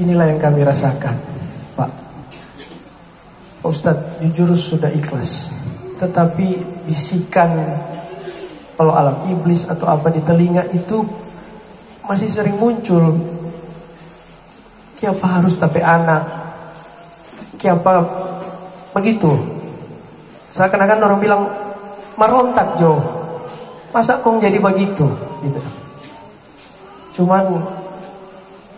Inilah yang kami rasakan, Pak. Pak Ustadz, jujur sudah ikhlas, tetapi bisikan kalau alam iblis atau apa di telinga itu masih sering muncul. Kenapa harus tapi anak? Kenapa begitu? Seakan-akan orang bilang merontak Jo, masa kong jadi begitu? Gitu. Cuman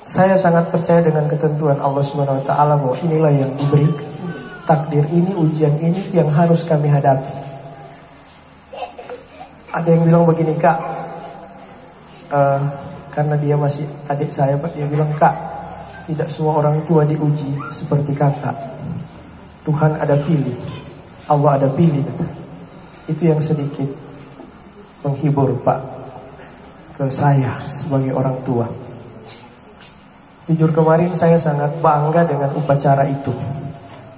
saya sangat percaya dengan ketentuan Allah Subhanahu Wa Taala bahwa inilah yang diberikan, takdir ini, ujian ini yang harus kami hadapi. Ada yang bilang begini, Kak, karena dia masih adik saya, Pak, dia bilang, Kak, tidak semua orang tua diuji seperti kakak. Tuhan ada pilih, Allah ada pilih, kata. Itu yang sedikit menghibur, Pak, ke saya sebagai orang tua. Jujur kemarin saya sangat bangga dengan upacara itu.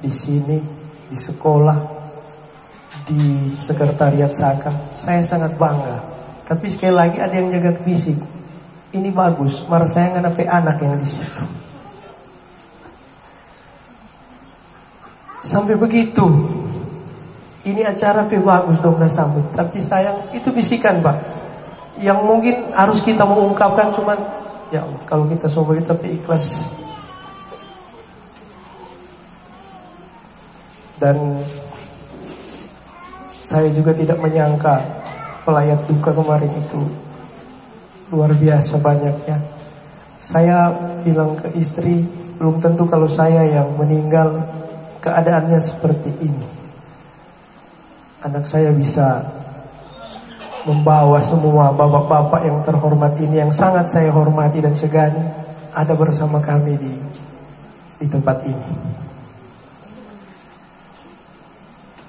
Di sini, di sekolah, di sekretariat Saka, saya sangat bangga. Tapi sekali lagi ada yang jaga bisik. Ini bagus, marah saya nggak sampai anak yang di situ. Sampai begitu. Ini acara bagus dong udah sambut. Tapi sayang itu bisikan, Pak, yang mungkin harus kita mengungkapkan. Cuman ya Allah, kalau kita sobat tapi ikhlas. Dan saya juga tidak menyangka pelayat duka kemarin itu luar biasa banyaknya. Saya bilang ke istri, belum tentu kalau saya yang meninggal keadaannya seperti ini. Anak saya bisa membawa semua bapak-bapak yang terhormat ini, yang sangat saya hormati dan segani, ada bersama kami di tempat ini.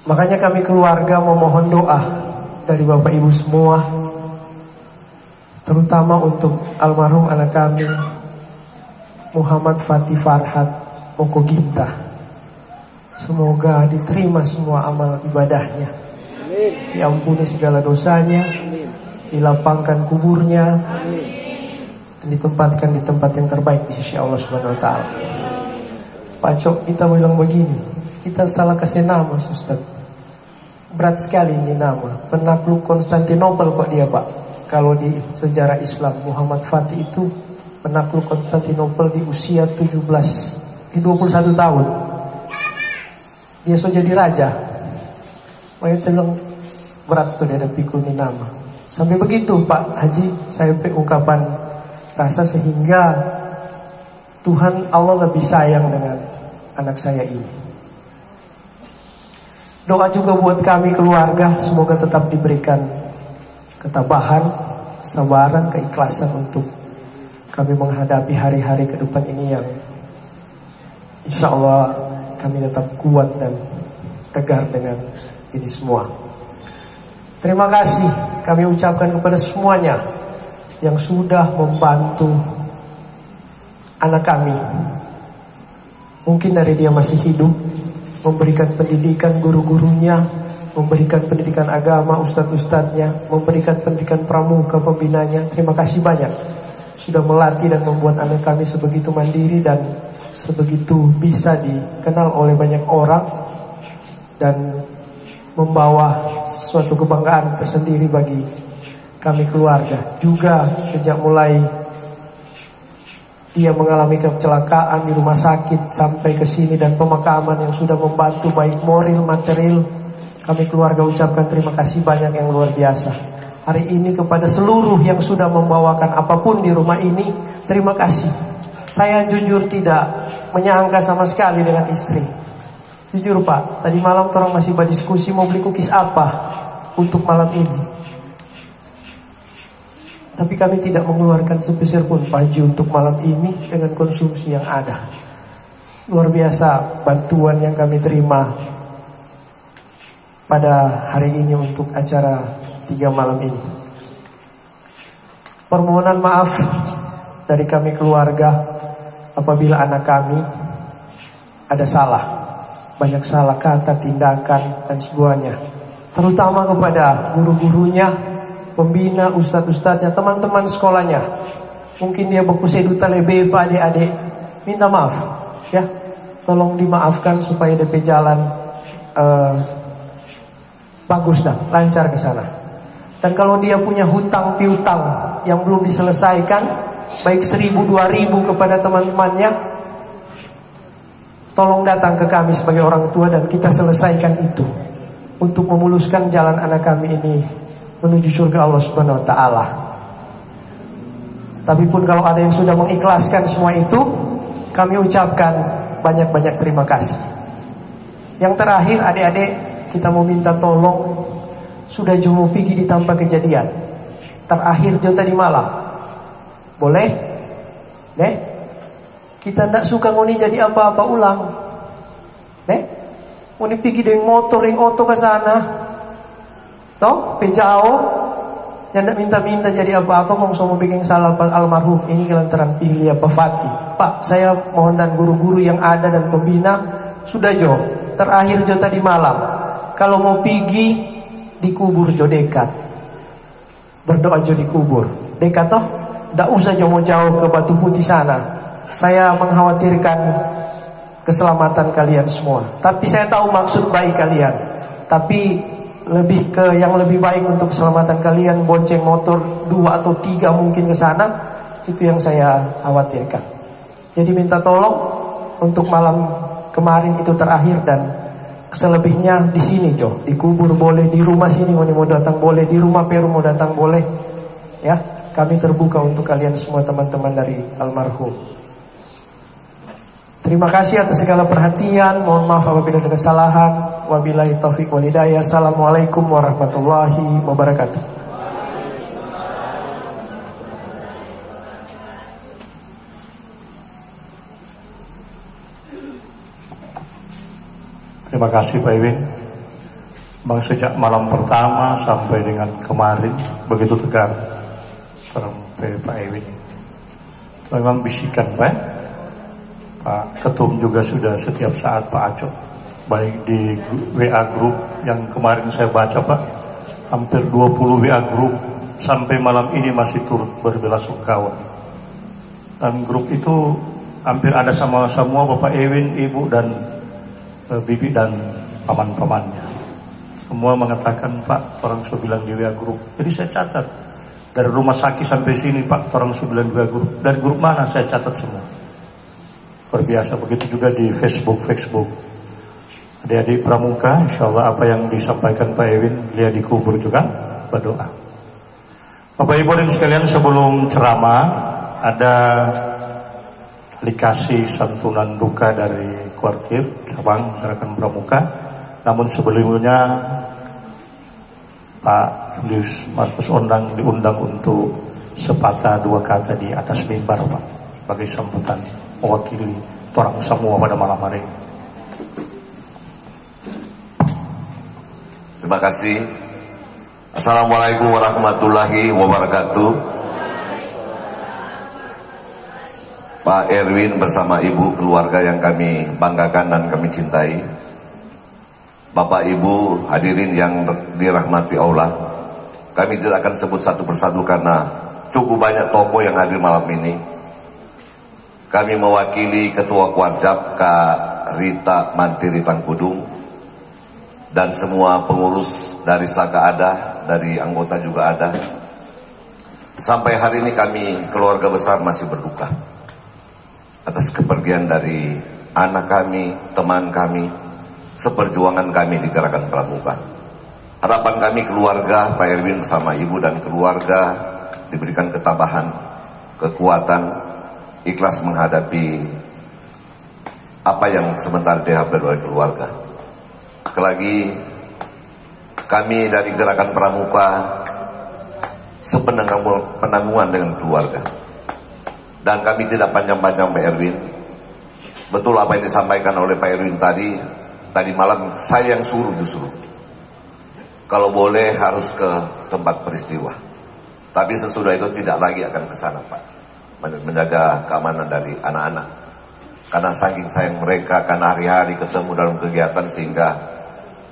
Makanya kami keluarga memohon doa dari Bapak Ibu semua, terutama untuk almarhum anak kami Muhammad Fatih Farhat Mokoginta. Semoga diterima semua amal ibadahnya, diampuni segala dosanya, dilapangkan kuburnya, dan ditempatkan di tempat yang terbaik di sisi Allah Subhanahu Wa Taala. Pak Cok, kita bilang begini, kita salah kasih nama, Ustaz. Berat sekali ini nama, penakluk Konstantinopel kok dia, Pak. Kalau di sejarah Islam, Muhammad Fatih itu penakluk Konstantinopel di usia 21 tahun. Dia sudah jadi raja. Makanya bilang berat tuh dia ada pikul ini nama. Sampai begitu Pak Haji, saya ungkapan rasa sehingga Tuhan Allah lebih sayang dengan anak saya ini. Doa juga buat kami keluarga, semoga tetap diberikan ketabahan, kesabaran, keikhlasan untuk kami menghadapi hari-hari ke depan ini yang insya Allah kami tetap kuat dan tegar dengan ini semua. Terima kasih kami ucapkan kepada semuanya yang sudah membantu anak kami. Mungkin dari dia masih hidup, memberikan pendidikan guru-gurunya, memberikan pendidikan agama ustadz-ustadznya, memberikan pendidikan pramuka pembinanya. Terima kasih banyak sudah melatih dan membuat anak kami sebegitu mandiri dan sebegitu bisa dikenal oleh banyak orang dan membawa suatu kebanggaan tersendiri bagi kami keluarga. Juga sejak mulai dia mengalami kecelakaan di rumah sakit sampai ke sini dan pemakaman yang sudah membantu baik moral, material, kami keluarga ucapkan terima kasih banyak yang luar biasa. Hari ini kepada seluruh yang sudah membawakan apapun di rumah ini, terima kasih. Saya jujur tidak menyangka sama sekali dengan istri. Jujur Pak, tadi malam orang masih berdiskusi mau beli cookies apa untuk malam ini. Tapi kami tidak mengeluarkan sepeser pun baju untuk malam ini dengan konsumsi yang ada. Luar biasa bantuan yang kami terima pada hari ini untuk acara 3 malam ini. Permohonan maaf dari kami keluarga apabila anak kami ada salah, banyak salah kata, tindakan dan semuanya. Terutama kepada guru-gurunya, pembina, ustadz-ustadznya, teman-teman sekolahnya. Mungkin dia baku seduta lebih Pak adik-adik. minta maaf ya. Tolong dimaafkan supaya DP jalan bagus dah, lancar ke sana. Dan kalau dia punya hutang piutang yang belum diselesaikan, baik 1.000 2.000 kepada teman-temannya, tolong datang ke kami sebagai orang tua dan kita selesaikan itu untuk memuluskan jalan anak kami ini menuju surga Allah Subhanahu wa taala. Tapi pun kalau ada yang sudah mengikhlaskan semua itu, kami ucapkan banyak-banyak terima kasih. Yang terakhir, adik-adik, kita mau minta tolong. Sudah jauh pergi di tanpa kejadian. Terakhir jauh tadi malam. Boleh? Nih? Kita tidak suka ngoni jadi apa-apa ulang. Nih? Ngoni pergi dengan motor, dengan auto ke sana. Toh? Pejauh. Yang tidak minta-minta jadi apa-apa. Kong mau bikin salah almarhum. Ini kelantaran pilih apa Fatih. Pak, saya mohon dan guru-guru yang ada dan pembina. Sudah jauh. Terakhir jauh tadi malam. Kalau mau pergi, dikubur jo dekat. Berdoa jo dikubur. Dekat toh? Tidak usah jauh-jauh ke Batu Putih sana. Saya mengkhawatirkan keselamatan kalian semua. Tapi saya tahu maksud baik kalian. Tapi lebih ke yang lebih baik untuk keselamatan kalian, bonceng motor 2 atau 3 mungkin ke sana. Itu yang saya khawatirkan. Jadi minta tolong untuk malam kemarin itu terakhir, dan selebihnya di sini Jo, dikubur boleh, di rumah sini mau datang boleh, di rumah Peru mau datang boleh. Ya, kami terbuka untuk kalian semua teman-teman dari almarhum. Terima kasih atas segala perhatian. Mohon maaf apabila ada kesalahan. Wabillahi taufiq wal hidayah. Assalamualaikum warahmatullahi wabarakatuh. Terima kasih Pak Ewin. Bang, sejak malam pertama sampai dengan kemarin begitu tegar sampai Pak Ewin. Memang bisikan Pak. Pak Ketum juga sudah setiap saat Pak Acok, baik di WA grup yang kemarin saya baca Pak, hampir 20 WA grup sampai malam ini masih turut berbelasungkawa. Dan grup itu hampir ada sama semua Bapak Ewin, Ibu dan Bibi dan paman-pamannya. Semua mengatakan Pak, orang sudah bilang di WA grup. Jadi saya catat dari rumah sakit sampai sini Pak, orang sudah bilang di WA grup. Dari grup mana saya catat semua. Biasa begitu juga di Facebook. Adik-adik pramuka, insya Allah apa yang disampaikan Pak Ewin, beliau dikubur juga berdoa. Bapak Ibu dan sekalian, sebelum ceramah ada dikasih santunan duka dari kuartir cabang Gerakan Pramuka. Namun sebelumnya Pak Julius Markus Ondang diundang untuk sepatah 2 kata di atas mimbar Pak, bagi sambutan mewakili orang semua pada malam hari. Terima kasih. Assalamualaikum warahmatullahi wabarakatuh. Pak Erwin bersama Ibu, keluarga yang kami banggakan dan kami cintai. Bapak Ibu hadirin yang dirahmati Allah. Kami tidak akan sebut satu persatu karena cukup banyak tokoh yang hadir malam ini. Kami mewakili Ketua Kuarjab Kak Rita Mantiri Tangkudung dan semua pengurus dari Saka ada, dari anggota juga ada. Sampai hari ini kami keluarga besar masih berduka atas kepergian dari anak kami, teman kami, seperjuangan kami di Gerakan Pramuka. Harapan kami keluarga Pak Erwin bersama Ibu dan keluarga diberikan ketabahan, kekuatan, ikhlas menghadapi apa yang sebentar dihadapi oleh keluarga. Sekali lagi, kami dari Gerakan Pramuka sepenanggungan dengan keluarga. Dan kami tidak panjang-panjang Pak Erwin. Betul apa yang disampaikan oleh Pak Erwin tadi malam saya yang suruh justru. Kalau boleh harus ke tempat peristiwa. Tapi sesudah itu tidak lagi akan ke sana Pak. Menjaga keamanan dari anak-anak. Karena saking sayang mereka, karena hari-hari ketemu dalam kegiatan sehingga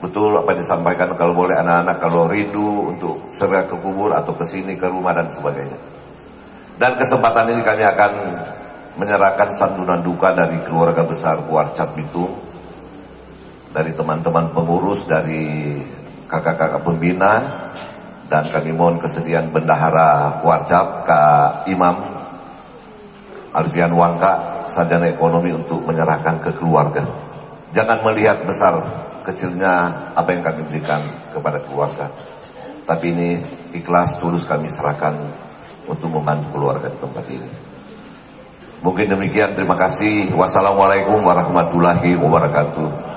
betul apa yang disampaikan, kalau boleh anak-anak kalau rindu untuk segera ke kubur atau ke sini ke rumah dan sebagainya. Dan kesempatan ini kami akan menyerahkan santunan duka dari keluarga besar Kuarcat Bitung, dari teman-teman pengurus, dari kakak-kakak pembina, dan kami mohon kesediaan Bendahara Kuarcat, Kak Imam Alfian Wangka, sarjana ekonomi, untuk menyerahkan ke keluarga. Jangan melihat besar kecilnya apa yang kami berikan kepada keluarga, tapi ini ikhlas tulus kami serahkan untuk membantu keluarga di tempat ini. Mungkin demikian, terima kasih. Wassalamualaikum warahmatullahi wabarakatuh.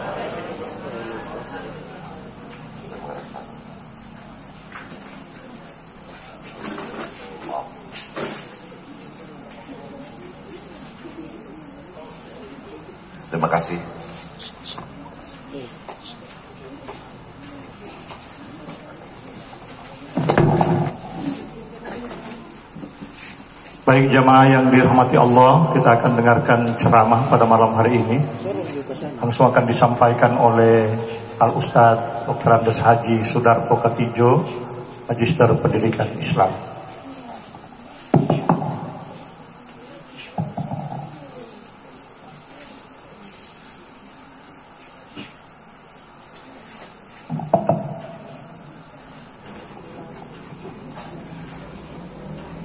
Terima kasih. Baik jamaah yang dirahmati Allah, kita akan dengarkan ceramah pada malam hari ini. Langsung akan disampaikan oleh Al-Ustadz Dr. Andes Haji Sudarto Katijo, Magister Pendidikan Islam.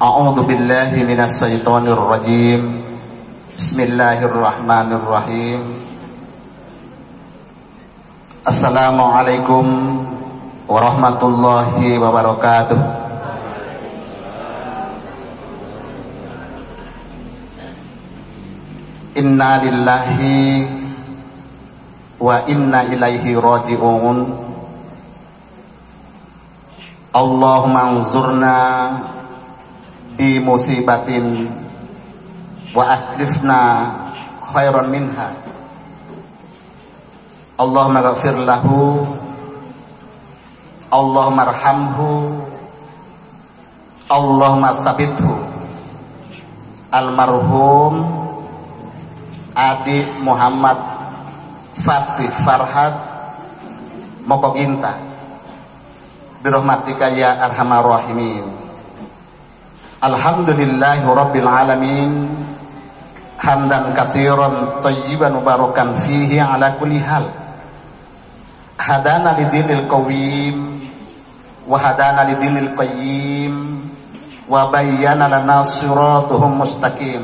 A'udzu billahi minas syaitonir rajim. Bismillahirrahmanirrahim. Assalamualaikum warahmatullahi wabarakatuh. Inna lillahi wa inna ilaihi raji'un. Allahumma anzurna bi musibatin wa akhlifna khairan minha. Allahumma ghafir lahu, Allahumma arhamhu, Allahumma sabithu. Almarhum Adi Muhammad Fatih Farhad Mokoginta, birahmatika ya arhamar rahimin. Alhamdulillahi rabbil alamin, hamdan katsiran thayyiban mubarakan fihi ala kulli hal. Hadana lidinil qawim wa hadana lidinil qayyim wa bayyana lana siratuhum mustaqim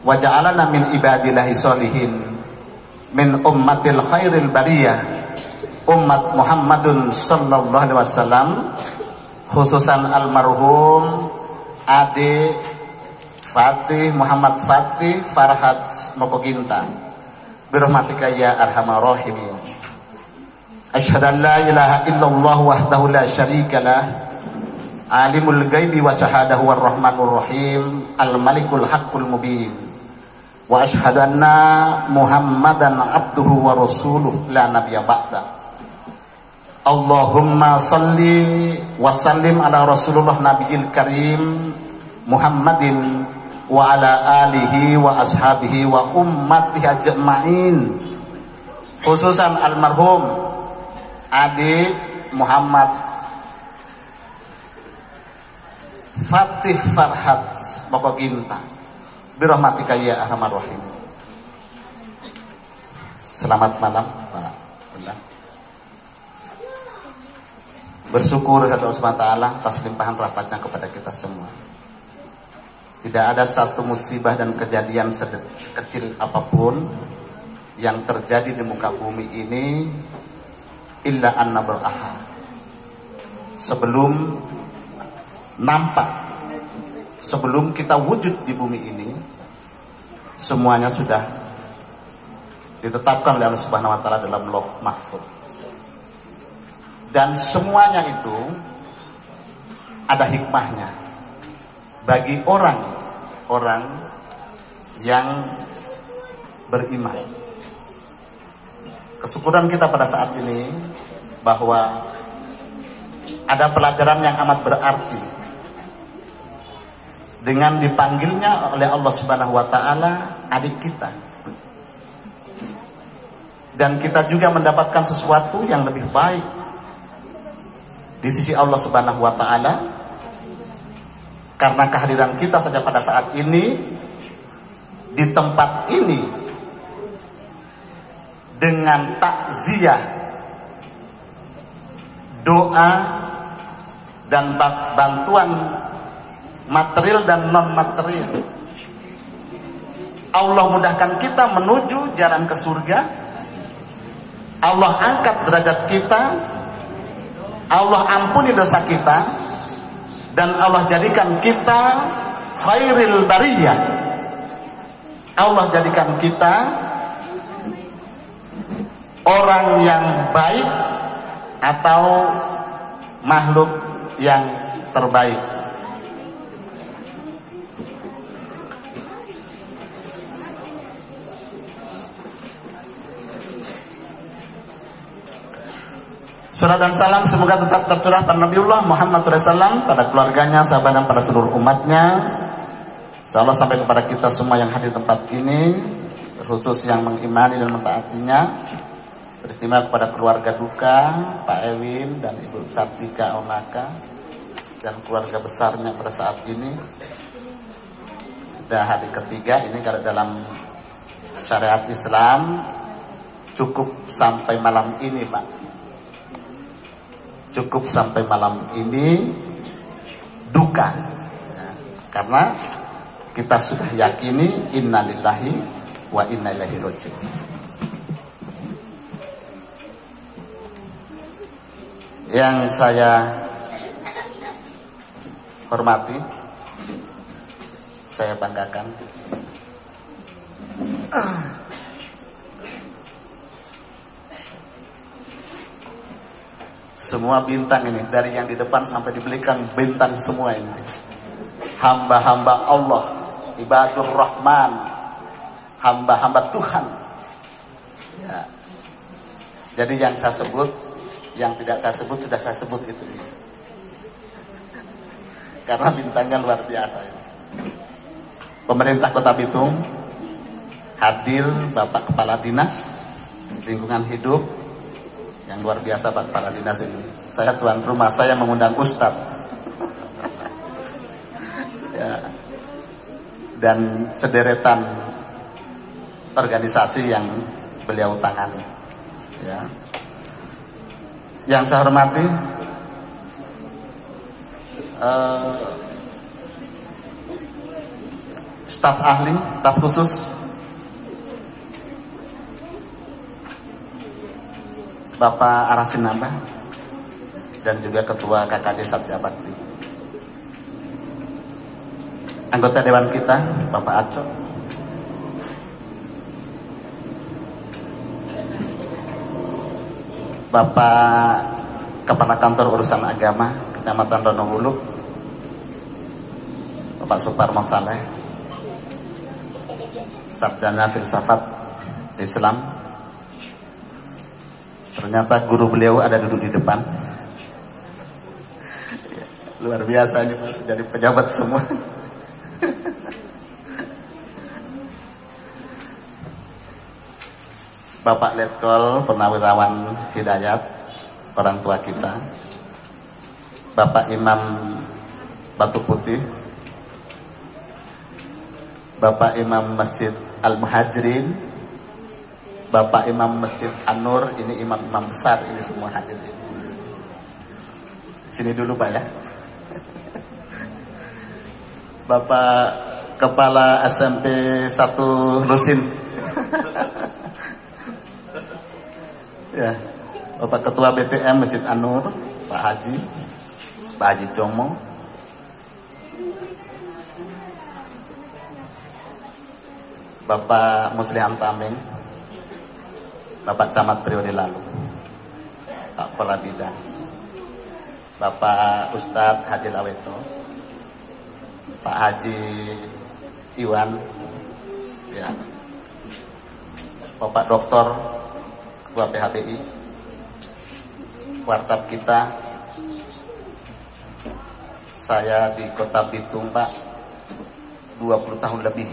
wa ja'alana min ibadillahi sholihin min ummatil khairil bariyah, ummat Muhammadun sallallahu alaihi wasallam, khususan almarhum Ade Fatih Muhammad Fatih Farhad Mokoginta, birahmatika ya arhamar rahimin. Asyhadu an la ilaha illallah wahdahu la syarikalah, alimul ghaibi wa syahadahu warrahmanur rahim, al malikul haqqul mubin. Wa asyhadu anna Muhammadan abduhu wa rasuluh la nabiyya ba'da. Allahumma salli wa sallim ala Rasulullah Nabiyil Karim Muhammadin wa ala alihi wa ashabihi wa ummatihi ajma'in, khususan almarhum Adi Muhammad Fatih Farhad Mokoginta, birahmatika ya arhamar rahim. Selamat malam Pak Bunda. Bersyukur kepada Allah SWT atas limpahan rahmatnya kepada kita semua. Tidak ada satu musibah dan kejadian sekecil apapun yang terjadi di muka bumi ini illa anna beraha, sebelum nampak, sebelum kita wujud di bumi ini, semuanya sudah ditetapkan oleh Allah Subhanahu wa taala dalam Lauh Mahfuz. Dan semuanya itu ada hikmahnya bagi orang-orang yang beriman. Kesyukuran kita pada saat ini bahwa ada pelajaran yang amat berarti dengan dipanggilnya oleh Allah Subhanahu wa taala adik kita. Dan kita juga mendapatkan sesuatu yang lebih baik di sisi Allah Subhanahu wa taala, karena kehadiran kita saja pada saat ini di tempat ini dengan takziah, doa, dan bantuan material dan non material. Allah mudahkan kita menuju jalan ke surga. Allah angkat derajat kita. Allah ampuni dosa kita. Dan Allah jadikan kita khairil bariyah. Allah jadikan kita orang yang baik atau makhluk yang terbaik. Surah dan salam semoga tetap tercurah pada Nabiullah Muhammad SAW, pada keluarganya, sahabat dan pada seluruh umatnya. Insyaallah sampai kepada kita semua yang hadir di tempat ini, terkhusus yang mengimani dan mentaatinya. Teristimewa kepada keluarga duka Pak Ewin dan Ibu Sartika Onaka dan keluarga besarnya pada saat ini. Sudah hari ketiga ini, kalau dalam syariat Islam cukup sampai malam ini, Pak. Cukup sampai malam ini duka ya, karena kita sudah yakini innalillahi wa inna ilaihi raji'un. Yang saya hormati, saya banggakan, semua bintang ini, dari yang di depan sampai di belakang, bintang semua ini. Hamba-hamba Allah, ibadur Rahman, hamba-hamba Tuhan. Ya. Jadi yang saya sebut, yang tidak saya sebut sudah saya sebut itu. Karena bintangnya luar biasa. Pemerintah Kota Bitung hadir, Bapak Kepala Dinas Lingkungan Hidup yang luar biasa, Pak Kepala Dinas ini. Saya tuan rumah, saya mengundang Ustadz ya. Dan sederetan organisasi yang beliau tangani ya. Yang saya hormati staf ahli, staf khusus Bapak Arasin Nambah dan juga Ketua KKJ Satya Bakti, anggota Dewan kita Bapak Aco, Bapak Kepala Kantor Urusan Agama Kecamatan Ronowulu, Bapak Suparmo Saleh, Sarjana Filsafat Islam. Ternyata guru beliau ada duduk di depan. Luar biasa ini, Mas, jadi pejabat semua. Bapak Letkol Purnawirawan Hidayat, orang tua kita. Bapak Imam Batu Putih, Bapak Imam Masjid Al-Muhajirin, Bapak Imam Masjid An-Nur, ini imam-imam besar ini semua hadir ini. Sini dulu Pak ya. Bapak Kepala SMP 1 Lusin. Ya, Bapak Ketua BTM Masjid An-Nur, Pak Haji Como. Bapak Muslihan Tameng, Bapak Camat periode lalu, Pak Kepala Bidang, Bapak Ustadz Haji Laweto, Pak Haji Iwan, ya, Bapak Doktor Ketua PHBI, warcap kita. Saya di Kota Bitung, Pak, 20 tahun lebih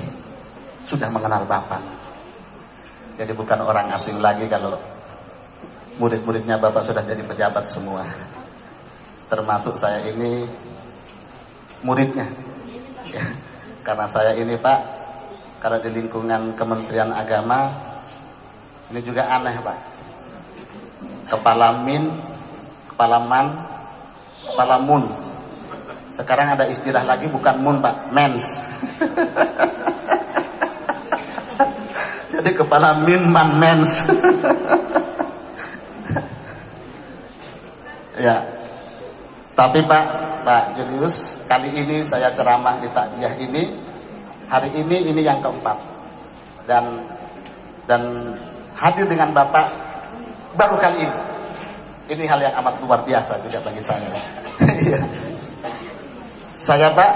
sudah mengenal Bapak. Jadi bukan orang asing lagi kalau murid-muridnya Bapak sudah jadi pejabat semua. Termasuk saya ini muridnya ya. Karena saya ini, Pak, Kalau di lingkungan Kementerian Agama ini juga aneh Pak. Kepala MIN, Kepala MAN, Kepala MUN. Sekarang ada istilah lagi, bukan MUN Pak, MENS. Jadi Kepala MIN, MAN, MENS. Ya. Tapi Pak Julius, kali ini saya ceramah di takziah ini. Hari ini yang keempat, dan hadir dengan Bapak baru kali ini. Ini hal yang amat luar biasa juga bagi saya. Saya Pak,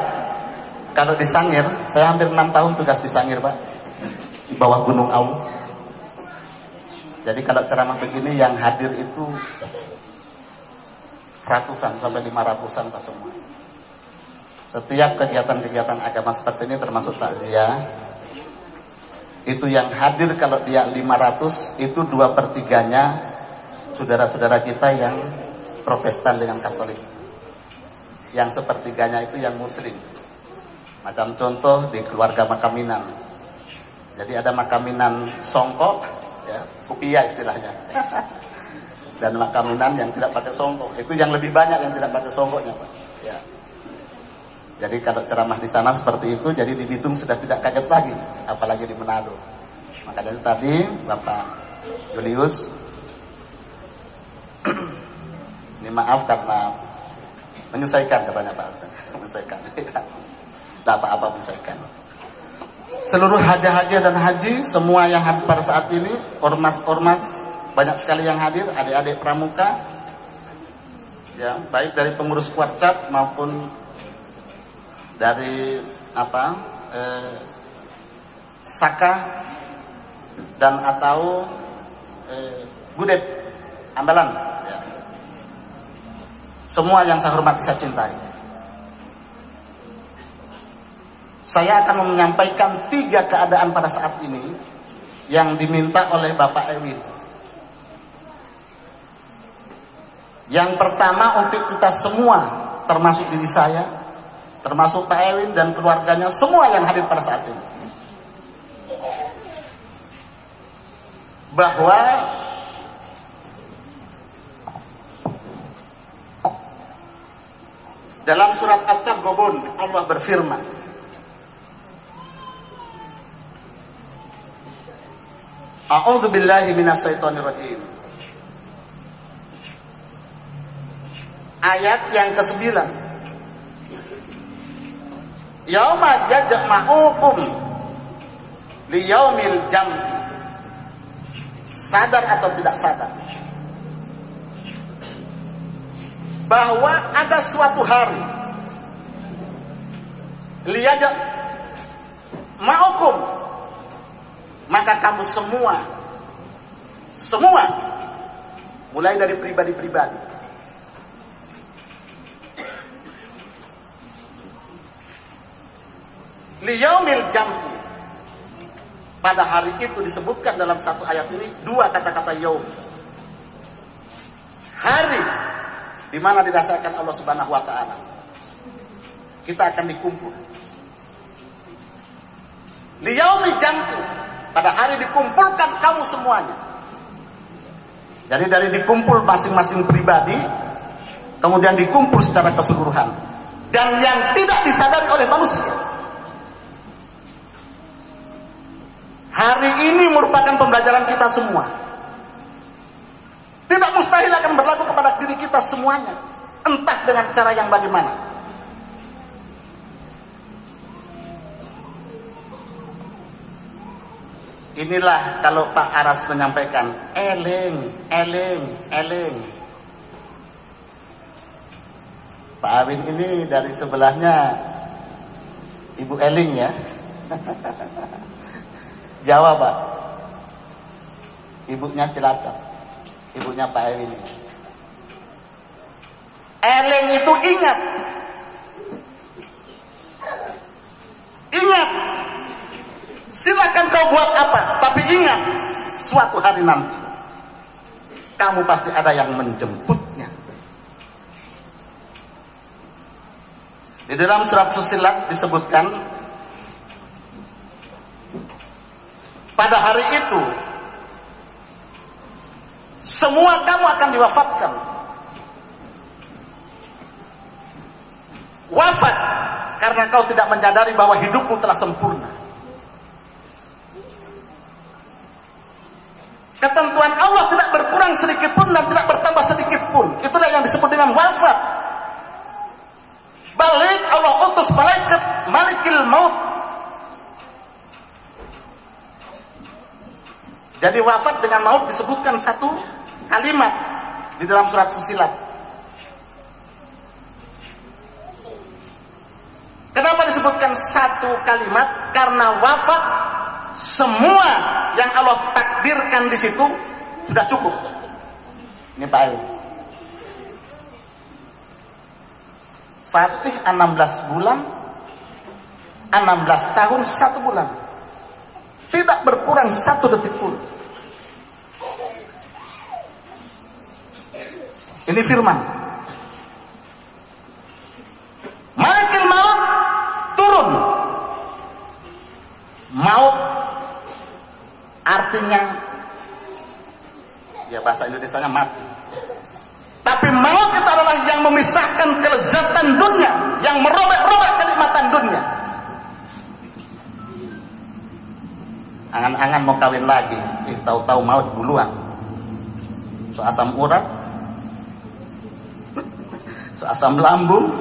kalau di Sangir, saya hampir 6 tahun tugas di Sangir Pak, di bawah Gunung Awu. Jadi kalau ceramah begini yang hadir itu ratusan sampai 500-an Pak semua. Setiap kegiatan-kegiatan agama seperti ini termasuk takziah, itu yang hadir kalau dia 500, itu 2/3-nya saudara-saudara kita yang Protestan dengan Katolik. Yang sepertiganya itu yang Muslim. Macam contoh di keluarga Makaminan. Jadi ada Makaminan songkok, ya, kupia istilahnya. Dan Makaminan yang tidak pakai songkok. Itu yang lebih banyak yang tidak pakai songkoknya Pak. Ya. Jadi kalau ceramah di sana seperti itu, jadi di Bitung sudah tidak kaget lagi, apalagi di Manado. Makanya tadi Bapak Julius, ini maaf karena menyusahkan katanya Pak, menyusahkan. Tak apa-apa menyusahkan. Seluruh haja-haja dan haji, semua yang hadir pada saat ini, ormas-ormas, banyak sekali yang hadir, adik-adik pramuka, ya, baik dari pengurus Kuarcap maupun dari Saka dan atau Budet Ambalan, ya. Semua yang saya hormati, saya cintai. Saya akan menyampaikan 3 keadaan pada saat ini yang diminta oleh Bapak Erwin. Yang pertama untuk kita semua, termasuk diri saya, termasuk Pak Erwin dan keluarganya, semua yang hadir pada saat ini, bahwa dalam surat At-Taghabun Allah berfirman, A'udzubillahi minasyaitonirrajim. Ayat yang ke-9. Yauma yajma'ukum liyaumil jam'i. Sadar atau tidak sadar bahwa ada suatu hari liyajma'ukum, maka kamu semua mulai dari pribadi-pribadi, liyaumil jam'i. Pada hari itu disebutkan dalam satu ayat ini 2 kata-kata yaum. Hari di mana didasarkan Allah Subhanahu wa taala. Kita akan dikumpul. Liyaumil jam'i, pada hari dikumpulkan kamu semuanya. Jadi dari dikumpul masing-masing pribadi, kemudian dikumpul secara keseluruhan. Dan yang tidak disadari oleh manusia, hari ini merupakan pembelajaran kita semua. Tidak mustahil akan berlaku kepada diri kita semuanya, entah dengan cara yang bagaimana. Inilah kalau Pak Aras menyampaikan, eling. Pak Awin ini dari sebelahnya Ibu Eling ya. Jawa Pak, ibunya Cilacap, ibunya Pak Ewin ini. Eling itu ingat, silakan kau buat apa, tapi ingat suatu hari nanti kamu pasti ada yang menjemputnya. Di dalam surat Fussilat disebutkan pada hari itu semua kamu akan diwafatkan. Wafat karena kau tidak menyadari bahwa hidupmu telah sempurna. Ketentuan Allah tidak berkurang sedikit pun dan tidak bertambah sedikit pun. Itulah yang disebut dengan wafat. Balik Allah utus malaikat malikil maut. Jadi wafat dengan maut disebutkan satu kalimat di dalam surat Fussilat. Kenapa disebutkan satu kalimat? Karena wafat semua yang Allah takdirkan di situ sudah cukup. Ini Pak Eli. Fatih 16 bulan, 16 tahun 1 bulan. Tidak berkurang 1 detik pun. Ini firman. Malakul maut turun. Maut artinya ya bahasa Indonesianya mati. Tapi maut itu adalah yang memisahkan kelezatan dunia, yang merobek-robek kenikmatan dunia. Angan-angan mau kawin lagi, tahu-tahu maut duluan. So asam urat, so asam lambung.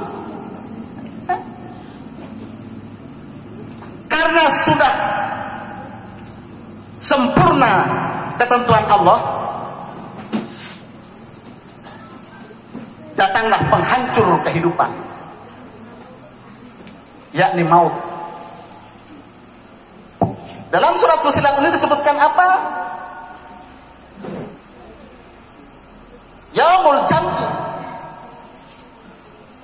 Karena sudah sempurna ketentuan Allah, datanglah penghancur kehidupan, yakni maut. Dalam surat Fussilat ini disebutkan apa? Yaumul jam'i,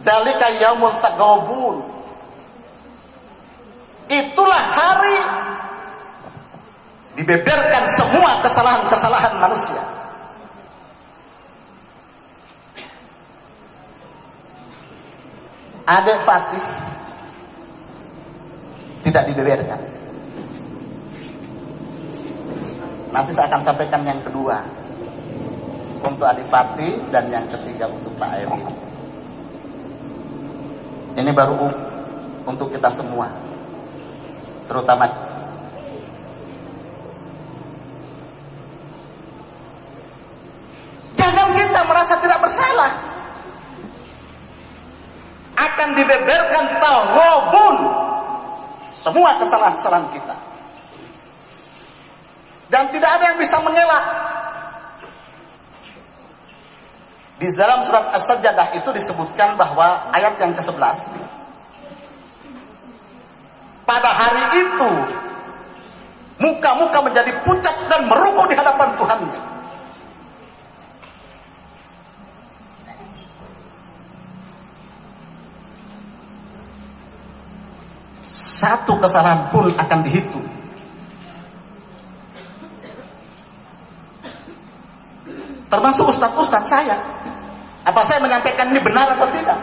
zalika yaumul taghabun. Itulah hari dibeberkan semua kesalahan-kesalahan manusia. Adik Fatih tidak dibeberkan. Nanti saya akan sampaikan yang kedua untuk adik Fatih dan yang ketiga untuk Pak Ewi. Ini baru untuk kita semua, terutama jangan kita merasa tidak bersalah. Akan dibeberkan taghabun semua kesalahan-kesalahan kita. Dan tidak ada yang bisa mengelak. Di dalam surat As-Sajdah itu disebutkan bahwa ayat yang ke-11, pada hari itu muka-muka menjadi pucat dan merungkuk di hadapan Tuhannya. Satu kesalahan pun akan dihitung. Termasuk ustadz-ustadz saya. Apa saya menyampaikan ini benar atau tidak?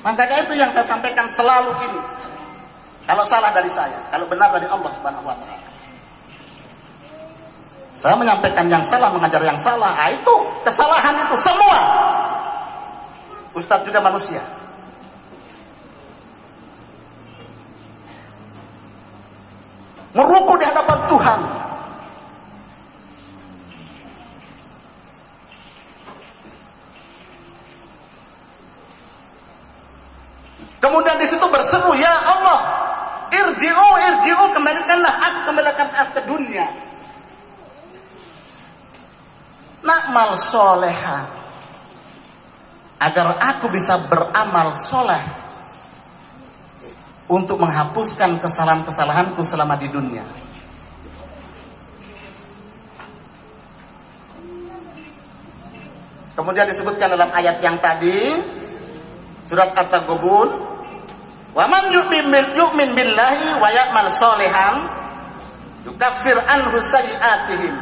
Makanya itu yang saya sampaikan selalu ini. Kalau salah dari saya, kalau benar dari Allah Subhanahu wa taala. Saya menyampaikan yang salah, mengajar yang salah. Itu kesalahan itu semua. Ustadz juga manusia. Merukuk di hadapan Tuhan. Kemudian di situ berseru, ya Allah, irji'u, kembalikanlah aku ke dunia. Na'mal soleha, agar aku bisa beramal soleh untuk menghapuskan kesalahan-kesalahanku selama di dunia. Kemudian disebutkan dalam ayat yang tadi, surat At-Taghabun, wa man yu'min billahi wa ya'mal sholihan yukaffir anhu sayyi'atihim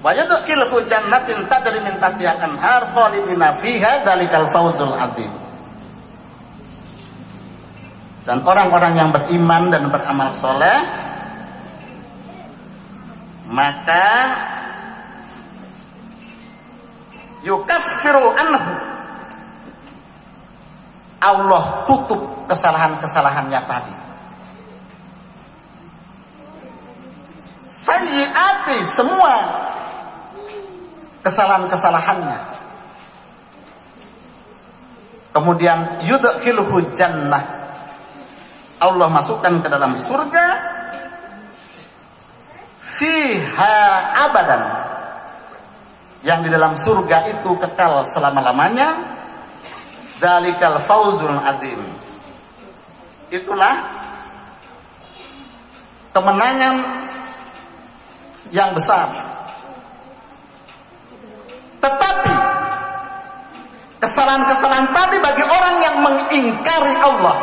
wa yudkhilhu jannatin tajri min tahtiha al-anhar khalidina fiha dzalikal fawzul 'adzim. Dan orang-orang yang beriman dan beramal soleh, maka yukaffiru anhu, Allah tutup kesalahan-kesalahannya tadi. Sayyiati, semua kesalahan-kesalahannya. Kemudian yudkhilhu jannah, Allah masukkan ke dalam surga, fiha abadan, yang di dalam surga itu kekal selama-lamanya. Dalikal fauzul azim, itulah kemenangan yang besar. Tetapi kesalahan-kesalahan tadi bagi orang yang mengingkari Allah,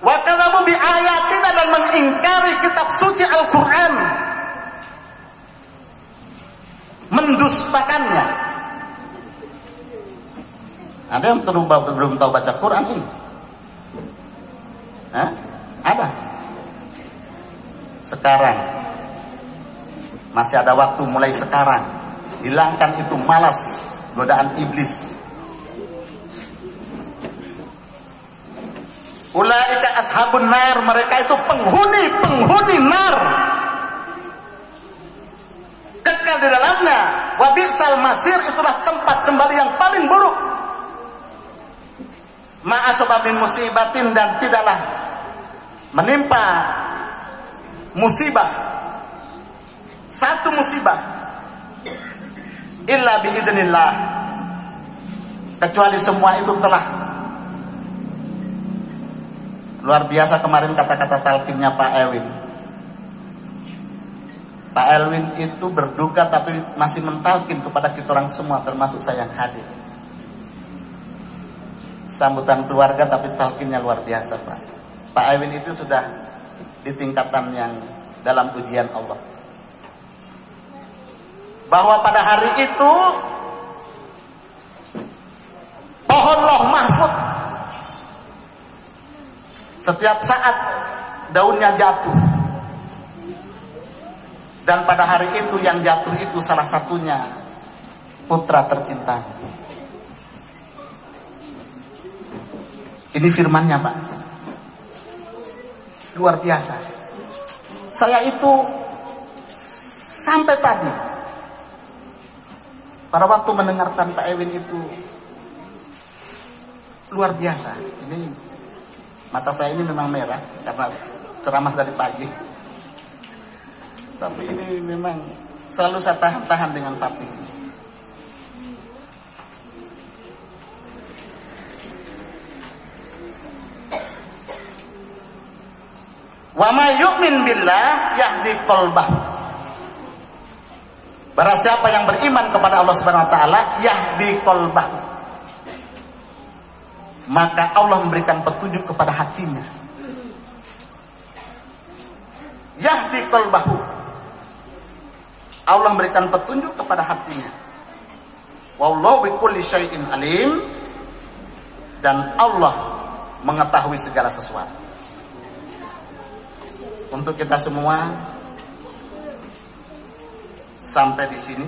wa kadzabu bi ayatina, dan mengingkari kitab suci Al-Qur'an, mendustakannya. Ada yang belum tahu baca Quran ini? Ada. Sekarang masih ada waktu, mulai sekarang hilangkan itu malas, godaan iblis. Ulaika ashabun nar, mereka itu penghuni nar, kekal di dalamnya. Wa bi'sal masir, itulah tempat kembali yang paling buruk. Ma'asababin musibatin, dan tidaklah menimpa musibah, satu musibah, illa biidznillah, kecuali semua itu telah luar biasa. Kemarin kata-kata talqinnya Pak Elwin. Pak Elwin itu berduka tapi masih mentalkin kepada kita orang semua, termasuk saya yang hadir. Sambutan keluarga tapi talqinnya luar biasa, Pak. Pak Elwin itu sudah di tingkatan yang dalam ujian Allah. Bahwa pada hari itu pohon Lauh Mahfuz setiap saat daunnya jatuh, dan pada hari itu yang jatuh itu salah satunya putra tercintanya. Ini firmannya, Pak, luar biasa. Saya itu sampai tadi pada waktu mendengarkan Pak Ewin itu luar biasa. Ini mata saya ini memang merah karena ceramah dari pagi. Tapi ini memang selalu saya tahan dengan Fatih. Wa may yu'min billah yahdi qalbah. Barang siapa yang beriman kepada Allah Subhanahu wa taala, yahdi qalbah, maka Allah memberikan petunjuk kepada hatinya. Yahdi qalbahu, Allah memberikan petunjuk kepada hatinya. Wallahu bikulli syai'in alim, dan Allah mengetahui segala sesuatu. Untuk kita semua sampai di sini.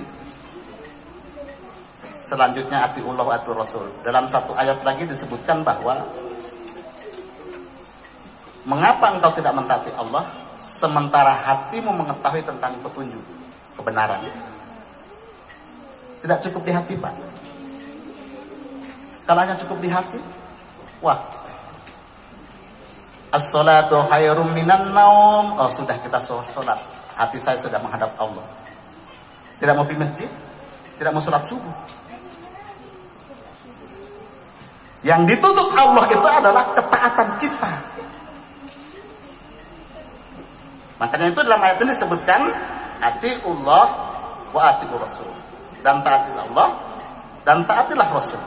Selanjutnya atiullah wa atur rasul. Dalam satu ayat lagi disebutkan bahwa mengapa engkau tidak mentaati Allah sementara hatimu mengetahui tentang petunjuk kebenaran. Tidak cukup di hati, Pak. Kalau hanya cukup di hati, wah, as-salatu khairum minan naum. Oh, sudah kita sholat, hati saya sudah menghadap Allah. Tidak mau pergi masjid, tidak mau sholat subuh. Yang dituntut Allah itu adalah ketaatan kita. Makanya itu dalam ayat ini disebutkan atiullah wa atiur rasul, dan taatilah Allah dan taatilah Rasul.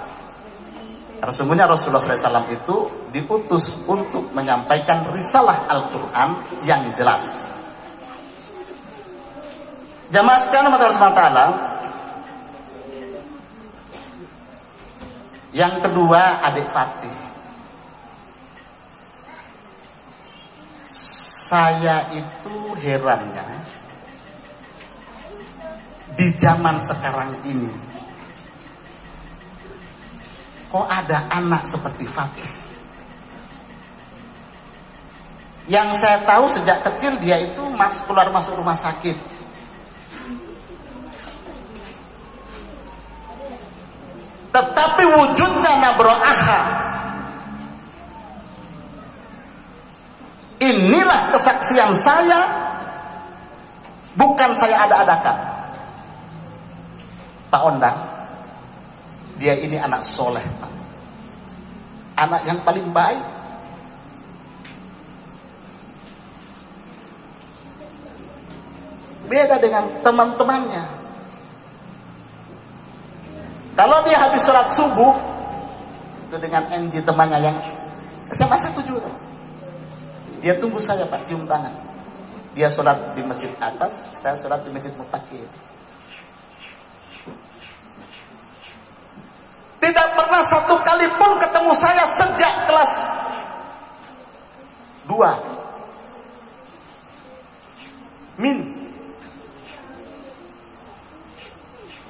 Karena sungguhnya Rasulullah SAW itu diutus untuk menyampaikan risalah Al-Quran yang jelas. Jamaah sekalian Allah SWT, yang kedua adik Fatih. Saya itu herannya di zaman sekarang ini kok ada anak seperti Fatih. Yang saya tahu sejak kecil dia itu keluar masuk rumah sakit. Tetapi wujudnya nabro'aha. Inilah kesaksian saya. Bukan saya ada-adakan. Pak Ondang, dia ini anak soleh, Pak. Anak yang paling baik. Beda dengan teman-temannya. Kalau dia habis sholat subuh, itu dengan NG temannya yang SMA 1 juga. Dia tunggu saya, Pak, cium tangan. Dia sholat di masjid atas, saya sholat di masjid Mutakir. Tidak pernah satu kali pun ketemu saya sejak kelas 2.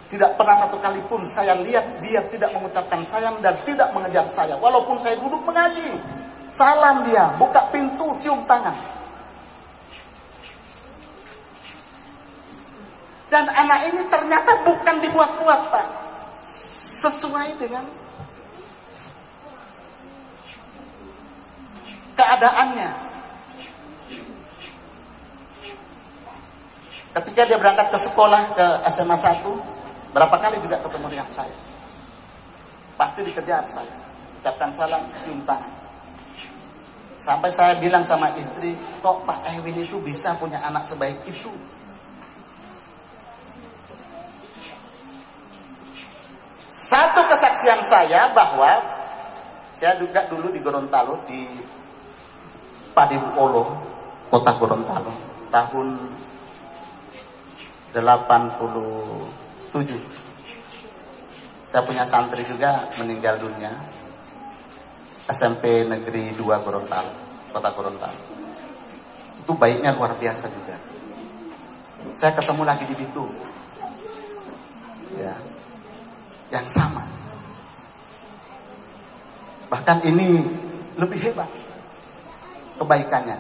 Tidak pernah satu kali pun saya lihat dia tidak mengucapkan salam dan tidak mengejar saya. Walaupun saya duduk mengaji, salam dia, buka pintu, cium tangan. Dan anak ini ternyata bukan dibuat-buat, Pak. Sesuai dengan keadaannya. Ketika dia berangkat ke sekolah, ke SMA 1, berapa kali juga ketemu dengan saya. Pasti dikejar saya. Ucapkan salam, cium tangan. Sampai saya bilang sama istri, kok Pak Ewin itu bisa punya anak sebaik itu? Satu kesaksian saya bahwa saya juga dulu di Gorontalo, di Padebuolo, kota Gorontalo, tahun 87. Saya punya santri juga meninggal dunia, SMP Negeri 2 Gorontalo, kota Gorontalo. Itu baiknya luar biasa juga. Saya ketemu lagi di Bitung, ya, yang sama. Bahkan ini lebih hebat kebaikannya.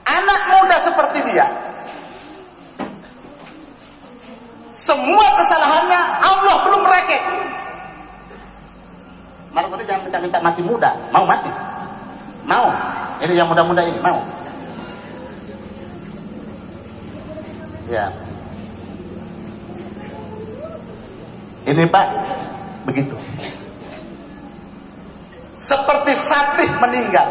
Anak muda seperti dia, semua kesalahannya Allah belum reket. Marco jangan minta-minta mati muda. Mau mati? Mau? Ini yang muda-muda ini mau? Ya. Ini Pak, begitu. Seperti Fatih meninggal,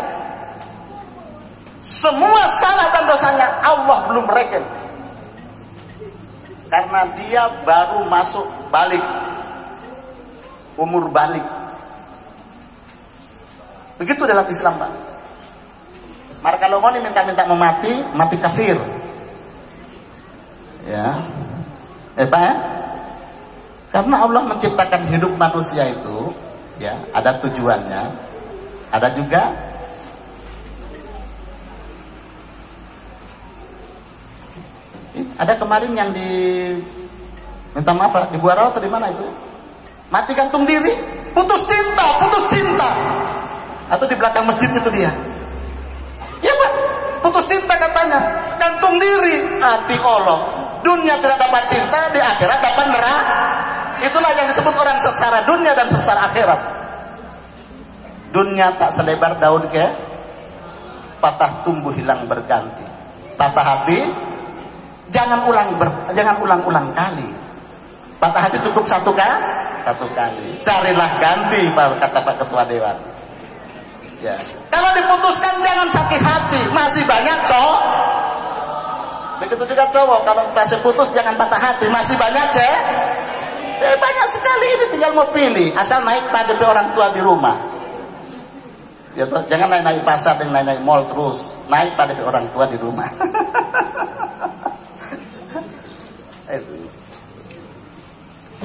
semua salah dan dosanya Allah belum reken. Karena dia baru masuk balik, umur balik. Begitu dalam Islam, Pak. Maka kalau mau minta-minta memati, mati kafir. Ya. Pak ya? Karena Allah menciptakan hidup manusia itu, ya, ada tujuannya, ada juga ada kemarin yang di minta maaf di Buarau atau di mana itu, mati gantung diri, putus cinta, atau di belakang masjid itu dia, ya Pak, putus cinta katanya, gantung diri, hati Allah, dunia tidak dapat cinta, di akhirat dapat neraka. Itulah yang disebut orang sesara dunia dan sesara akhirat. Dunia tak selebar daun ke patah tumbuh hilang berganti. Patah hati jangan ulang-ulang kali. Patah hati cukup satu kali. Carilah ganti, kata Pak Ketua Dewan. Ya. Kalau diputuskan jangan sakit hati, masih banyak cowok. Begitu juga cowok, kalau masih putus jangan patah hati, masih banyak banyak sekali. Ini tinggal mau pilih, asal naik KDP orang tua di rumah. Ya, jangan naik pasar dan naik mall terus, naik KDP orang tua di rumah.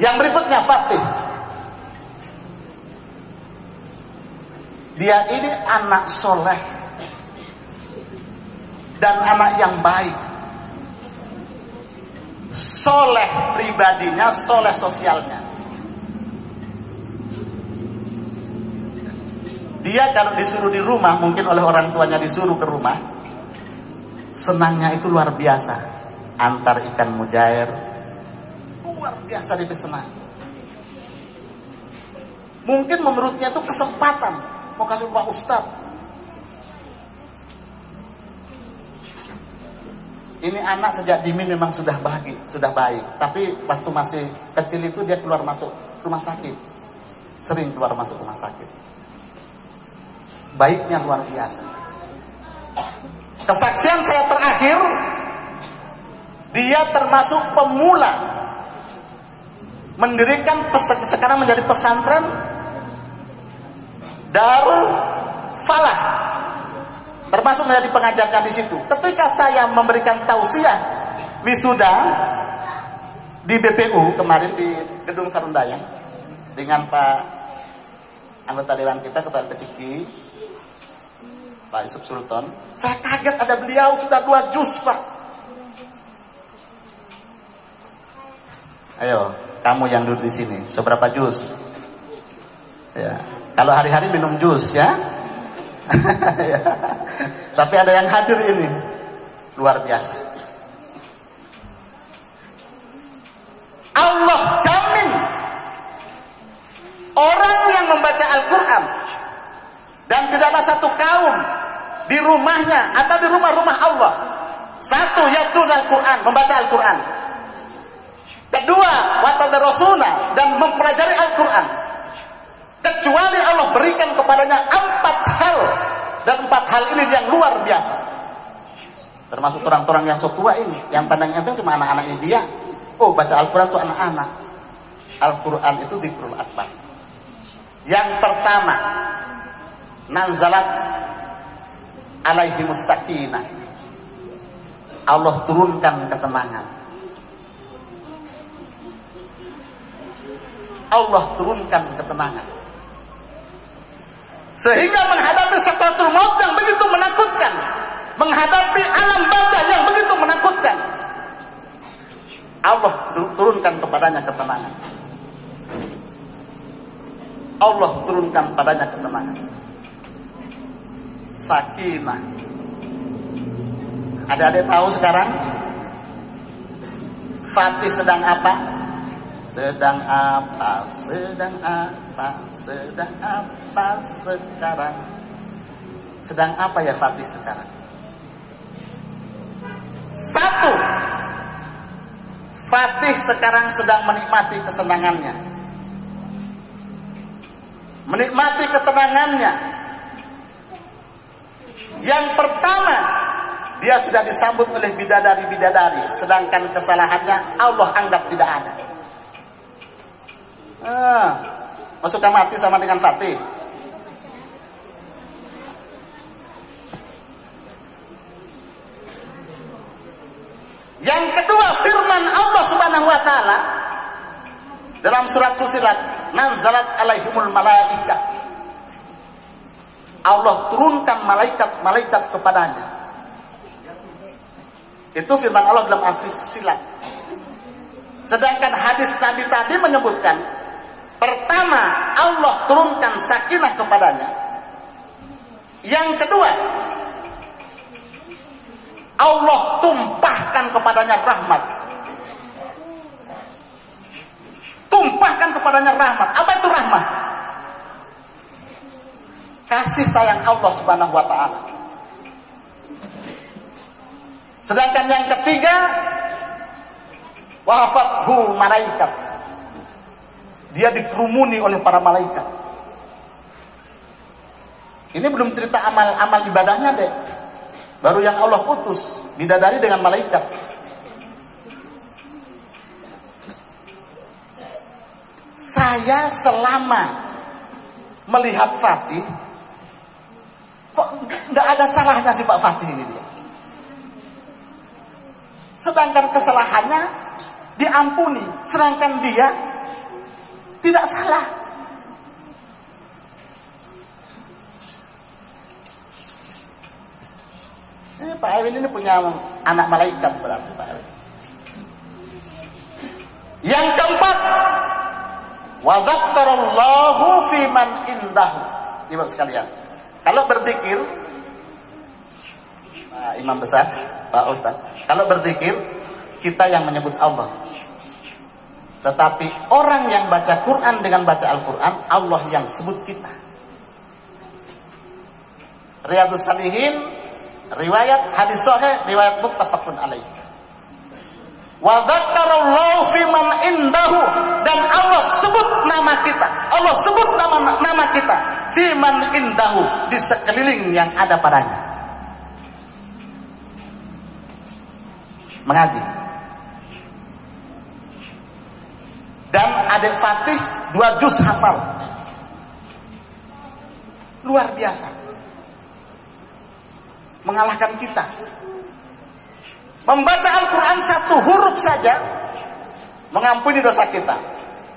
Yang berikutnya Fatih. Dia ini anak soleh dan anak yang baik. Soleh pribadinya, soleh sosialnya. Dia kalau disuruh di rumah, mungkin oleh orang tuanya disuruh ke rumah, senangnya itu luar biasa. Antar ikan mujair, luar biasa dia senang. Mungkin menurutnya itu kesempatan, mau kasih Pak Ustadz. Ini anak sejak dini memang sudah baik. Tapi waktu masih kecil itu dia keluar masuk rumah sakit. Sering keluar masuk rumah sakit. Baiknya luar biasa. Kesaksian saya terakhir, dia termasuk pemula mendirikan sekarang menjadi pesantren Darul Falah, termasuk menjadi pengajarnya di situ. Ketika saya memberikan tausiah wisuda di BPU kemarin di Gedung Sarundayang dengan Pak anggota dewan kita, Ketua LPTQ, Pak Yusuf Sultan, saya kaget ada beliau sudah 2 juz, Pak. Ayo, kamu yang duduk di sini, seberapa juz? Ya, kalau hari-hari minum jus ya. Ya. Tapi ada yang hadir ini luar biasa. Allah jamin orang yang membaca Al-Quran dan tidaklah satu kaum di rumahnya atau di rumah-rumah Allah, satu yatlun Al-Quran, membaca Al-Quran, kedua watadarasuna, dan mempelajari Al-Quran, kecuali Allah berikan kepadanya 4 hal. Dan 4 hal ini yang luar biasa. Termasuk orang-orang yang tua ini, yang pandang enteng cuma anak-anaknya dia. Oh, baca Al-Quran itu anak-anak. Al-Quran itu dzikrul akbar. Yang pertama, nazalat alaihimus sakinah. Allah turunkan ketenangan. Allah turunkan ketenangan. Sehingga menghadapi sakratul maut yang begitu menakutkan, menghadapi alam barzah yang begitu menakutkan, Allah turunkan kepadanya ketenangan. Allah turunkan padanya ketenangan. Sakinah. Adik-adik tahu sekarang Fatih sedang apa? Sedang apa? Sedang apa? Sedang apa sekarang? Sedang apa ya Fatih sekarang? 1. Fatih sekarang sedang menikmati kesenangannya, menikmati ketenangannya. Yang pertama, dia sudah disambut oleh bidadari-bidadari, sedangkan kesalahannya Allah anggap tidak ada. Maksudnya mati sama dengan Fatih. Yang kedua, firman Allah Subhanahu wa taala dalam surat Fussilat, nazalat alaihimul malaikah. Allah turunkan malaikat-malaikat kepadanya. Itu firman Allah dalam Al-Fussilat. Sedangkan hadis Nabi tadi menyebutkan, pertama, Allah turunkan sakinah kepadanya. Yang kedua, Allah tumpahkan kepadanya rahmat. Tumpahkan kepadanya rahmat. Apa itu rahmat? Kasih sayang Allah Subhanahu wa taala. Sedangkan yang ketiga, wafathu malaikat. Dia dikerumuni oleh para malaikat. Ini belum cerita amal ibadahnya deh. Baru yang Allah utus, bidadari dengan malaikat. Saya selama melihat Fatih, kok nggak ada salahnya sih Pak Fatih ini dia. Sedangkan kesalahannya diampuni, sedangkan dia tidak salah. Pak Erwin ini punya anak malaikat berarti Pak Erwin. Yang keempat, wa dzakkarallahu fi man indahu. Ibu sekalian, kalau berzikir, Pak Imam besar, Pak Ustaz, kalau berzikir kita yang menyebut Allah. Tetapi orang yang baca Quran dengan baca Al-Quran, Allah yang sebut kita. Riyadhus Shalihin, riwayat hadis sahih, riwayat muttafaqun alaih. Wa dzakkarallahu fi man indahu, dan Allah sebut nama kita. Allah sebut nama kita fi man indahu, di sekeliling yang ada padanya. Mengaji. Dan adik Fatih 2 juz hafal. Luar biasa. Mengalahkan kita. Membaca Al-Quran 1 huruf saja mengampuni dosa kita.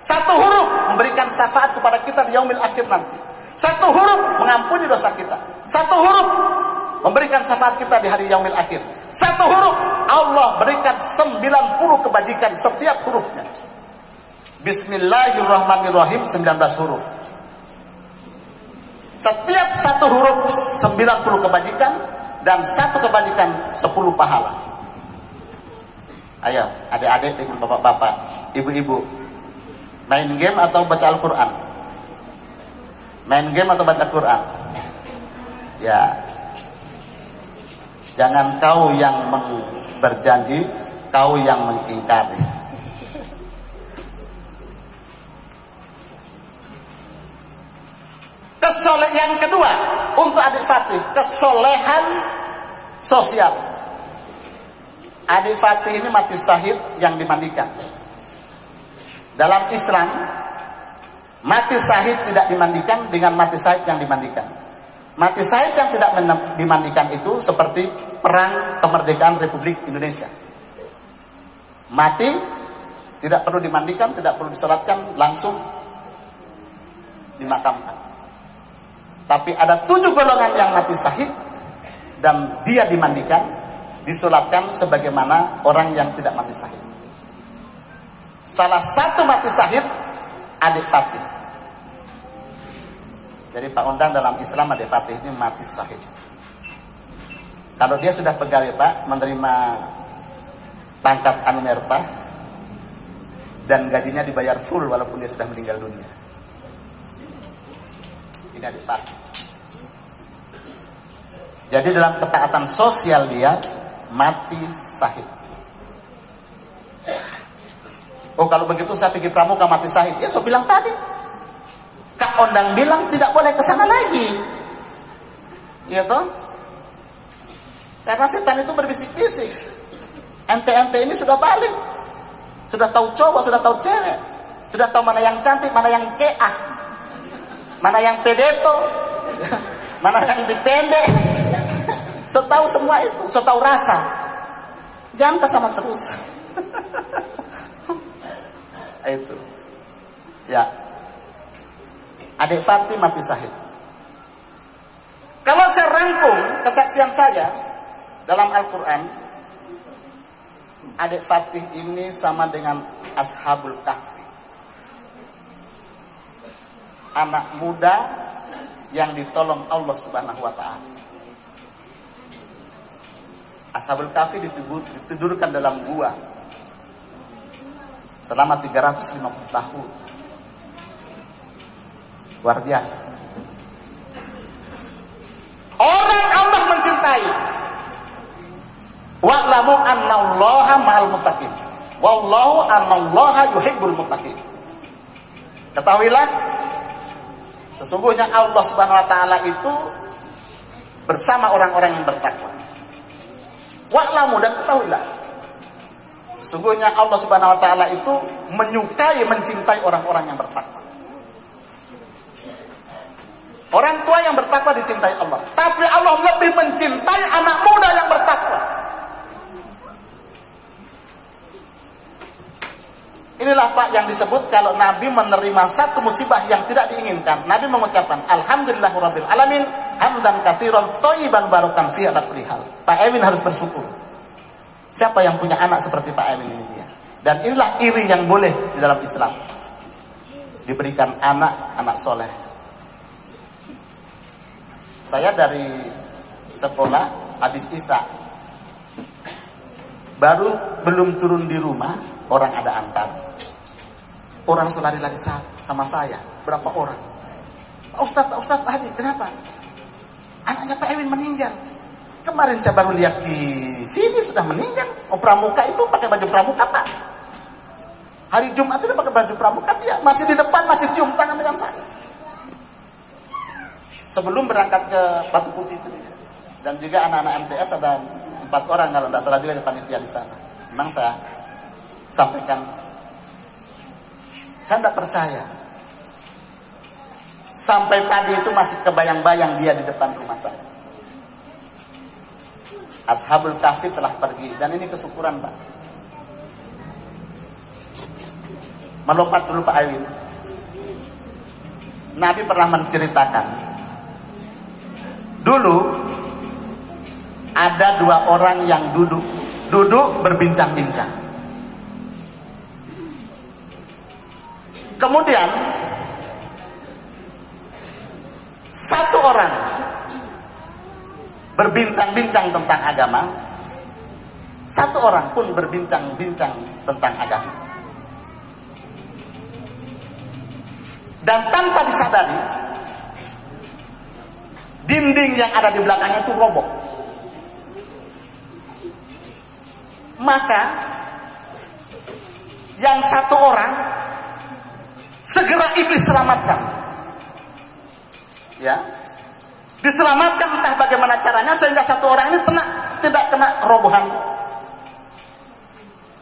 1 huruf memberikan syafaat kepada kita di yaumil akhir nanti. 1 huruf mengampuni dosa kita. 1 huruf memberikan syafaat kita di hari yaumil akhir. 1 huruf Allah berikan 90 kebajikan setiap hurufnya. Bismillahirrahmanirrahim 19 huruf. Setiap 1 huruf 90 kebajikan, dan 1 kebajikan 10 pahala. Ayo adik-adik dengan bapak-bapak, ibu-ibu, main game atau baca Al-Quran? Main game atau baca Quran? Ya, jangan kau yang berjanji, kau yang mengingkari. Yang kedua untuk adik Fatih, kesolehan sosial. Adik Fatih ini mati syahid yang dimandikan. Dalam Islam, mati syahid tidak dimandikan dengan mati syahid yang dimandikan. Mati syahid yang tidak dimandikan itu seperti perang kemerdekaan Republik Indonesia. Mati tidak perlu dimandikan, tidak perlu disolatkan, langsung dimakamkan. Tapi ada 7 golongan yang mati syahid dan dia dimandikan, disolatkan sebagaimana orang yang tidak mati syahid. Salah satu mati syahid adik Fatih. Jadi Pak Undang, dalam Islam adik Fatih ini mati syahid. Kalau dia sudah pegawai Pak, menerima pangkat anumerta dan gajinya dibayar full walaupun dia sudah meninggal dunia. Ini adik Fatih. Jadi dalam ketaatan sosial dia mati syahid. Oh, kalau begitu saya pikir pramuka mati syahid. Ya, saya bilang tadi. Kak Ondang bilang tidak boleh ke sana lagi. Iya toh? Karena setan itu berbisik-bisik. Ente-ente ini sudah balik. Sudah tahu cowok, sudah tahu cewek. Sudah tahu mana yang cantik, mana yang keah. Mana yang pedeto. Mana yang dipendek. So tahu semua itu, so tahu rasa. Jangan ke sana terus. Itu. Ya. Adik Fatih mati syahid. Kalau saya rangkum kesaksian saya dalam Al-Quran, adik Fatih ini sama dengan Ashabul Kahfi. Anak muda yang ditolong Allah Subhanahu wa Ta'ala. Ashabul Kahfi ditidurkan dalam gua selama 350 tahun. Luar biasa. Orang Allah mencintai. Wa'lamu annallaha ma'al muttaqin. Wallahu annallaha yuhibbul muttaqin. Ketahuilah, sesungguhnya Allah Subhanahu wa Ta'ala itu bersama orang-orang yang bertakwa. Wa'lamu, dan ketahuilah, sesungguhnya Allah Subhanahu wa Ta'ala itu menyukai, mencintai orang-orang yang bertakwa. Orang tua yang bertakwa dicintai Allah, tapi Allah lebih mencintai anak muda yang bertakwa. Inilah Pak yang disebut kalau Nabi menerima satu musibah yang tidak diinginkan, Nabi mengucapkan Alhamdulillahirabbil alamin, hamdan katsiran thayyiban barakan fi ala kulli hal. Pak Ewin harus bersyukur. Siapa yang punya anak seperti Pak Ewin ini dia? Dan inilah iri yang boleh di dalam Islam. Diberikan anak soleh. Saya dari sekolah habis Isya, baru belum turun di rumah, orang ada antar. Orang lari-lari sama saya. Berapa orang? Pak Ustadz, Pak Haji, kenapa? Anaknya Pak Ewin meninggal. Kemarin saya baru lihat di sini sudah meninggal. Oh, pramuka itu pakai baju pramuka, Pak. Hari Jumat itu pakai baju pramuka, dia masih di depan, masih cium tangan dengan saya. Sebelum berangkat ke Batu Putih itu. Dan juga anak-anak MTS ada 4 orang kalau tidak salah juga di panitia di sana. Memang saya sampaikan, saya tidak percaya. Sampai tadi itu masih kebayang-bayang dia di depan rumah saya. Ashabul Kahfi telah pergi, dan ini kesyukuran, Pak. Melompat dulu Pak Ewin. Nabi pernah menceritakan, dulu ada 2 orang yang duduk berbincang-bincang. Kemudian satu orang berbincang-bincang tentang agama, satu orang pun berbincang-bincang tentang agama. Dan tanpa disadari, dinding yang ada di belakangnya itu roboh. Maka yang satu orang segera iblis selamatkan. Ya. Diselamatkan entah bagaimana caranya sehingga satu orang ini tidak kena robohan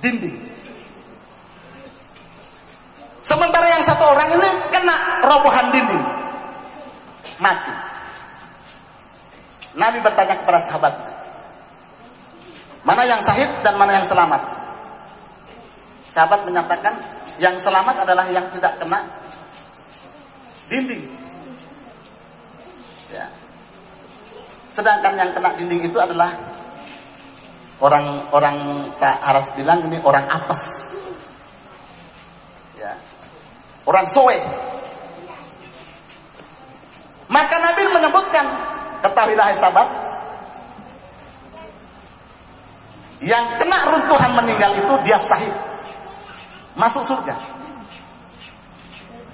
dinding. Sementara yang satu orang ini kena robohan dinding, mati. Nabi bertanya kepada sahabat, mana yang syahid dan mana yang selamat? Sahabat menyatakan yang selamat adalah yang tidak kena dinding. Ya. Sedangkan yang kena dinding itu adalah orang Pak Haras bilang ini orang apes. Ya. Orang soe. Maka Nabi menyebutkan, ketahuilah hai sahabat, yang kena runtuhan meninggal itu dia syahid, masuk surga.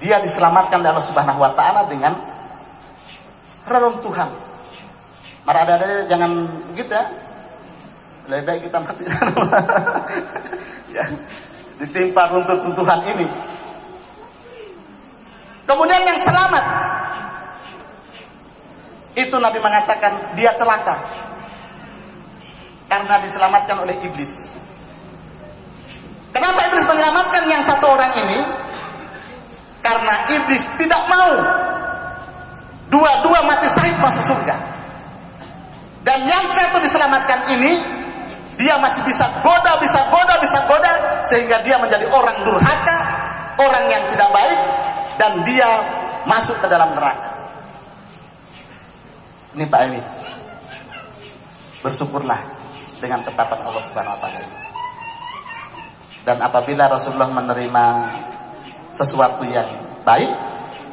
Dia diselamatkan oleh Allah Subhanahu wa taala dengan reruntuhan. Maka ada jangan gitu ya. Lebih baik kita mati. Ya, ditimpa runtuhan ini. Kemudian yang selamat itu Nabi mengatakan dia celaka karena diselamatkan oleh iblis. Kenapa iblis menyelamatkan yang satu orang ini? Karena iblis tidak mau dua-dua mati syahid masuk surga. Dan yang satu diselamatkan ini, dia masih bisa goda, sehingga dia menjadi orang durhaka, orang yang tidak baik, dan dia masuk ke dalam neraka. Ini Pak Ewin, bersyukurlah dengan ketetapan Allah Subhanahu wa taala. Dan apabila Rasulullah menerima sesuatu yang baik,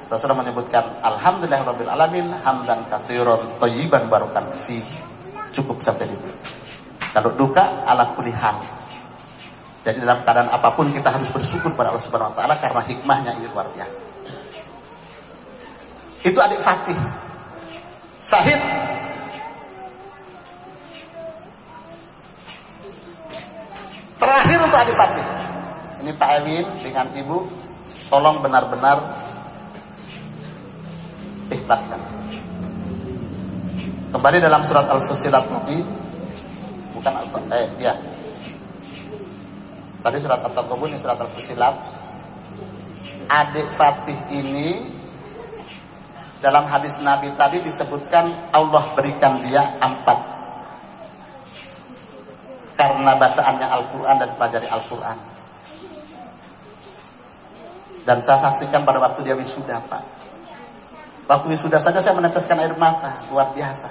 Rasulullah menyebutkan alhamdulillahirabbil alamin hamdan katsiran thayyiban barakan fi. Cukup sampai di situ. Kalau duka ala kulli hal. Jadi dalam keadaan apapun kita harus bersyukur pada Allah Subhanahu wa taala karena hikmahnya ini luar biasa. Itu adik Fatih. Syahid. Terakhir untuk adik Fatih. Ini Pak Ewin dengan Ibu, tolong benar-benar ikhlaskan. Kembali dalam surat Al-Fussilat tadi, bukan ya. Tadi surat At-Taqabun, surat Al-Fussilat. Adik Fatih ini dalam hadis Nabi tadi disebutkan Allah berikan dia 4 karena bacaannya Al-Quran dan pelajari Al-Quran. Dan saya saksikan pada waktu dia wisuda, Pak. Waktu wisuda saja saya meneteskan air mata, luar biasa.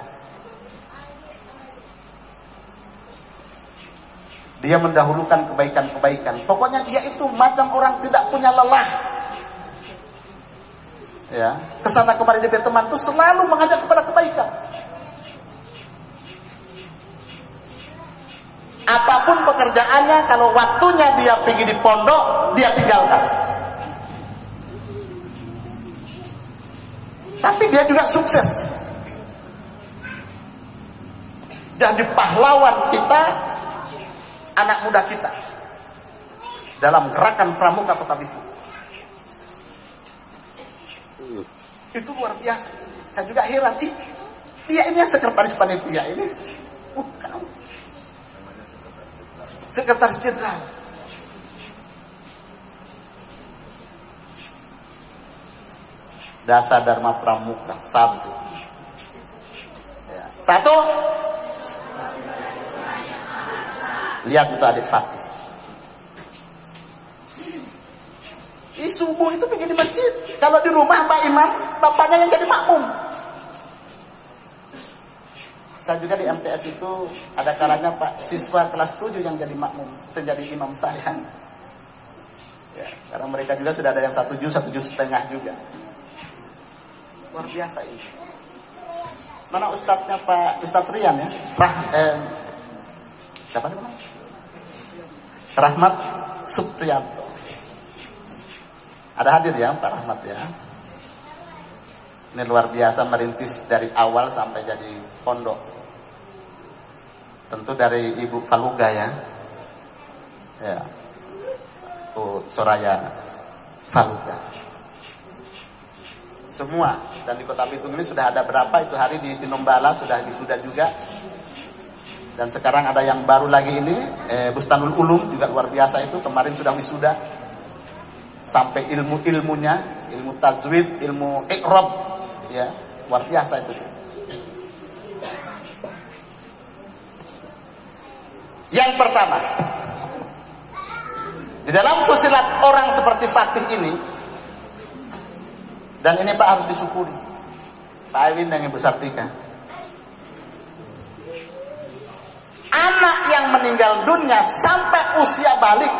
Dia mendahulukan kebaikan-kebaikan. Pokoknya dia itu macam orang tidak punya lelah. Ya, kesana kemari di teman itu selalu mengajak kepada kebaikan. Apapun pekerjaannya, kalau waktunya dia pergi di pondok, dia tinggalkan. Tapi dia juga sukses. Jadi pahlawan kita, anak muda kita, dalam gerakan pramuka Kota Bitung. Itu luar biasa. Saya juga heran, dia ini yang sekretaris panitia ini. Bukan. Sekretaris Jenderal. Dasar Dharma Pramuka satu. Ya. Satu. Lihat itu adik Fatih. Subuh itu pergi di masjid. Kalau di rumah Pak Imam, bapaknya yang jadi makmum. Saya juga di MTS itu ada kalanya Pak siswa kelas 7 yang jadi makmum, menjadi imam saya. Ya, karena mereka juga sudah ada yang 1 juz, 1 juz setengah juga. Luar biasa ini. Mana ustadznya Pak Ustadz Rian ya? Siapa namanya? Rahmat Supriyanto. Ada hadir ya Pak Rahmat ya. Ini luar biasa merintis dari awal sampai jadi pondok. Tentu dari Ibu Faluga ya. Ya. Bu Soraya Faluga. Semua. Dan di Kota Bitung ini sudah ada berapa itu hari di Tinombala sudah wisuda juga. Dan sekarang ada yang baru lagi ini Bustanul Ulum juga luar biasa itu, kemarin sudah wisuda. Sampai ilmu-ilmunya, ilmu tajwid, ilmu iqrab, ya, luar biasa itu. Yang pertama, di dalam fusilat orang seperti Fatih ini, dan ini Pak harus disyukuri, Pak Ewin dan Ibu Sartika, anak yang meninggal dunia sampai usia balik,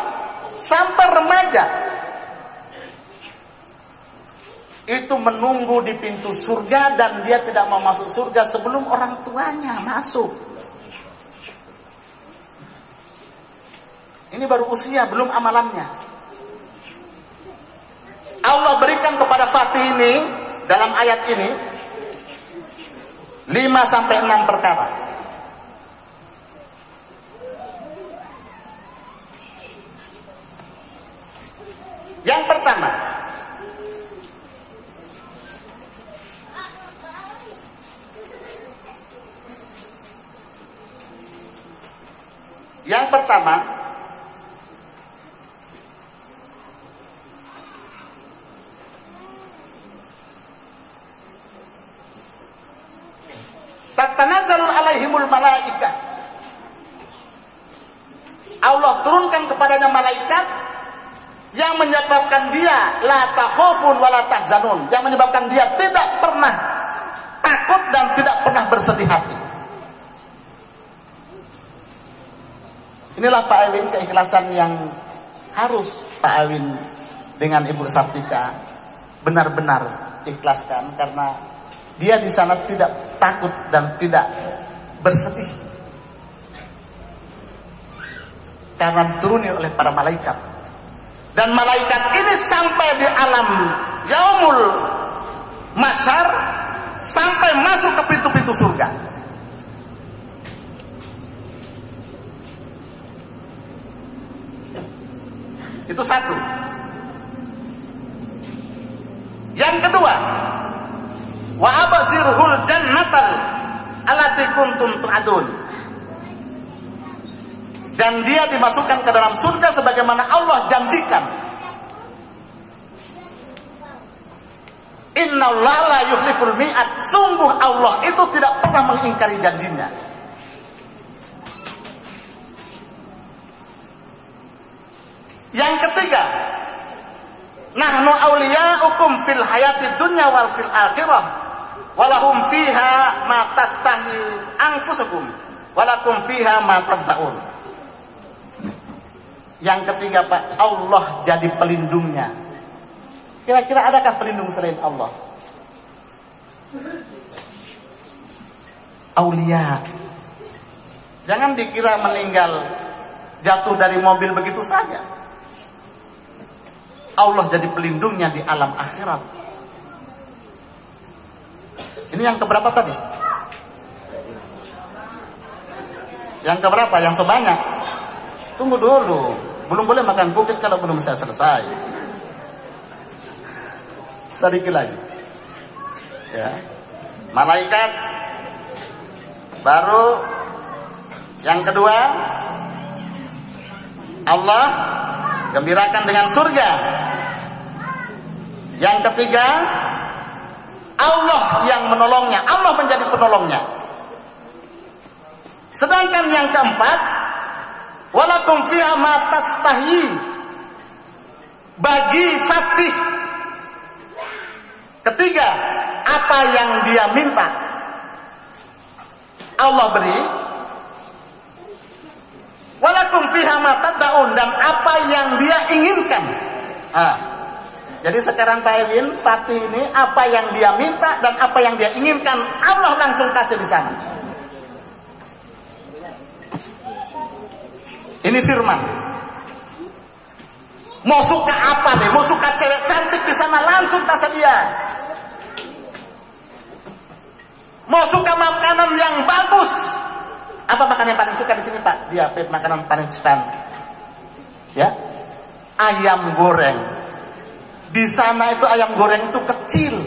sampai remaja, itu menunggu di pintu surga dan dia tidak mau masuk surga sebelum orang tuanya masuk. Ini baru usia, belum amalannya. Allah berikan kepada Fatih ini dalam ayat ini 5-6 perkara. Yang pertama, tatanazalul alaihimul malaikah. Allah turunkan kepadanya malaikat yang menyebabkan dia la takhafun wa la tahzanun, yang menyebabkan dia tidak pernah takut dan tidak pernah bersedih hati. Inilah Pak Ewin keikhlasan yang harus Pak Ewin dengan Ibu Sartika benar-benar ikhlaskan, karena dia di sana tidak takut dan tidak bersedih karena dituruni oleh para malaikat. Dan malaikat ini sampai di alam yaumul mahsyar, sampai masuk ke pintu-pintu surga. Itu satu. Yang kedua, wa abasirhul jannatal allati kuntum tu'adun. Dan dia dimasukkan ke dalam surga sebagaimana Allah janjikan. Innallaha la yukhliful mi'ad. Sungguh Allah itu tidak pernah mengingkari janjinya. Yang ketiga, Nahnu awliya'ukum fil hayati dunya wal fil akhirah walahum fiha ma tastahi anfusukum walakum fiha ma tad'un. Yang ketiga Pak, Allah jadi pelindungnya. Kira-kira adakah pelindung selain Allah? Aulia. Jangan dikira meninggal jatuh dari mobil begitu saja. Allah jadi pelindungnya di alam akhirat. Ini yang keberapa tadi? Yang keberapa? Yang sebanyak? Tunggu dulu. Belum boleh makan cookies kalau belum saya selesai. Sedikit lagi. Ya. Malaikat. Baru yang kedua, Allah gembirakan dengan surga. Yang ketiga, Allah yang menolongnya, Allah menjadi penolongnya. Sedangkan yang keempat, walakum fiha ma tastahi, bagi Fatih. Ketiga, apa yang dia minta Allah beri. Walakum fiha ma tad'un, dan apa yang dia inginkan. Jadi sekarang Pak Erwin, Fatih ini apa yang dia minta dan apa yang dia inginkan Allah langsung kasih di sana. Ini firman. Mau suka apa deh? Mau suka cewek cantik di sana langsung tersedia. Mau suka makanan yang bagus. Apa makanan yang paling suka di sini Pak? Dia makanan paling stand. Ya, ayam goreng. Di sana itu ayam goreng itu kecil.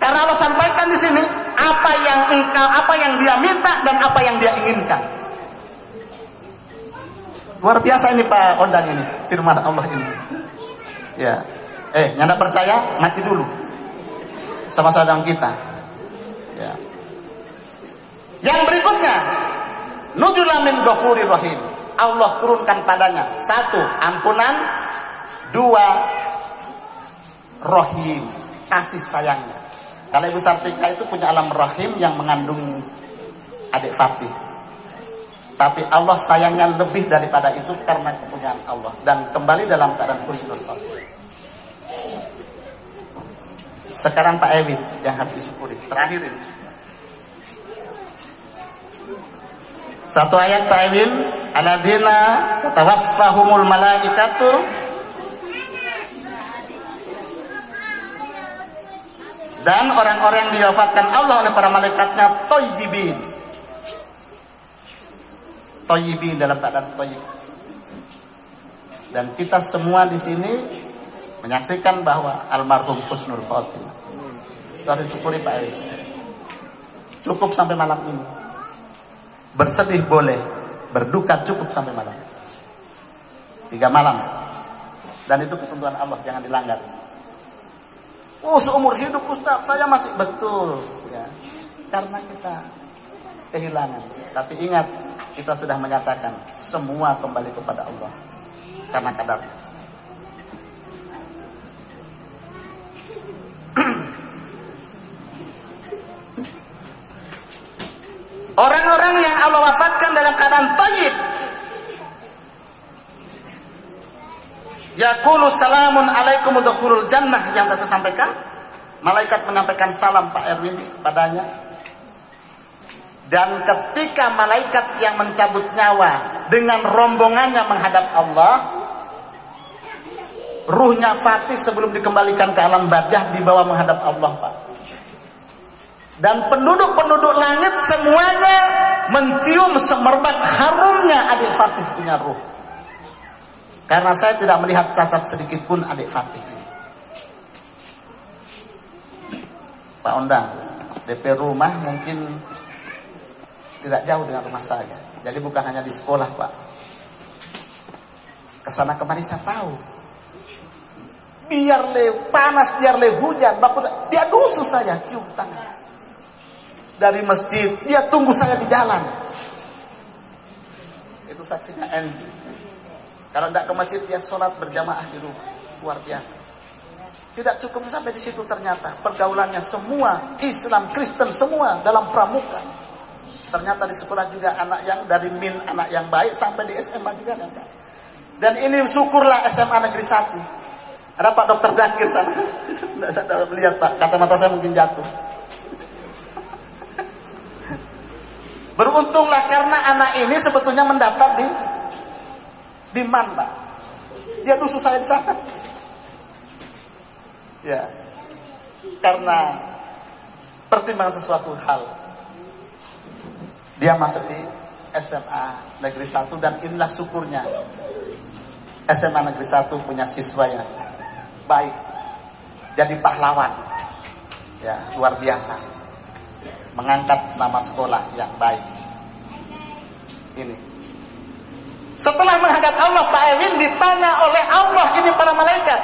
Karena Allah sampaikan di sini apa yang dia minta dan apa yang dia inginkan. Luar biasa ini Pak Ondang ini, firman Allah ini. Ya, nyanda percaya mati dulu sama saudara kita. Ya. Yang berikutnya, nuzulan min ghafurir rahim. Allah turunkan padanya 1. ampunan, 2. rahim, kasih sayangnya. Kalau Ibu Sartika itu punya alam rahim yang mengandung adik Fatih. Tapi Allah sayangnya lebih daripada itu karena kepunyaan Allah. Dan kembali dalam keadaan husnul khotimah. Sekarang Pak Ewin yang harus disyukuri. Terakhir ini. Satu ayat Pak Ewin. Alladzina tatawaffahumul malaikatu dan orang-orang yang diwafatkan Allah oleh para malaikatnya thayyibin. Thayyibin dalam keadaan thayyib. Dan kita semua di sini menyaksikan bahwa almarhum husnul khotimah. Harus syukuri Pak Ewin. Cukup sampai malam ini. Bersedih boleh, berduka cukup sampai malam. 3 malam. Dan itu ketentuan Allah, jangan dilanggar. Oh, seumur hidup Ustaz saya masih betul ya. Karena kita kehilangan. Tapi ingat, kita sudah menyatakan semua kembali kepada Allah karena kadar. Orang-orang yang Allah wafatkan dalam keadaan thayyib, yaqulu salamun alaikum udkhulul jannah, yang saya sampaikan, malaikat menyampaikan salam Pak Erwin padanya. Dan ketika malaikat yang mencabut nyawa dengan rombongannya menghadap Allah, ruhnya Fatih sebelum dikembalikan ke alam barzah dibawa menghadap Allah Pak. Dan penduduk-penduduk langit semuanya mencium semerbak harumnya adik Fatih punya ruh. Karena saya tidak melihat cacat sedikit pun adik Fatih. Pak Ondang, DP rumah mungkin tidak jauh dengan rumah saya. Jadi bukan hanya di sekolah Pak. Kesana kemari saya tahu. Biar panas, biar hujan, dia dusu saya cium tangan. Dari masjid, dia tunggu saya di jalan. Itu saksinya Andy. Kalau tidak ke masjid, dia sholat berjamaah di rumah. Luar biasa. Tidak cukup sampai di situ, ternyata pergaulannya semua Islam, Kristen semua dalam pramuka. Ternyata di sekolah juga anak yang dari min, anak yang baik, sampai di SMA juga ada. Dan ini syukurlah SMA Negeri 1. Ada Pak Dokter Zakir sana. Tidak saya melihat Pak, kacamata saya mungkin jatuh. Beruntunglah karena anak ini sebetulnya mendaftar di MAN, Pak. Dia dusu saya di sana. Ya, karena pertimbangan sesuatu hal, dia masuk di SMA Negeri 1 dan inilah syukurnya SMA Negeri 1 punya siswa yang baik, jadi pahlawan. Ya, luar biasa. Mengangkat nama sekolah yang baik. Ini. Setelah menghadap Allah, Pak Ewin ditanya oleh Allah ini para malaikat.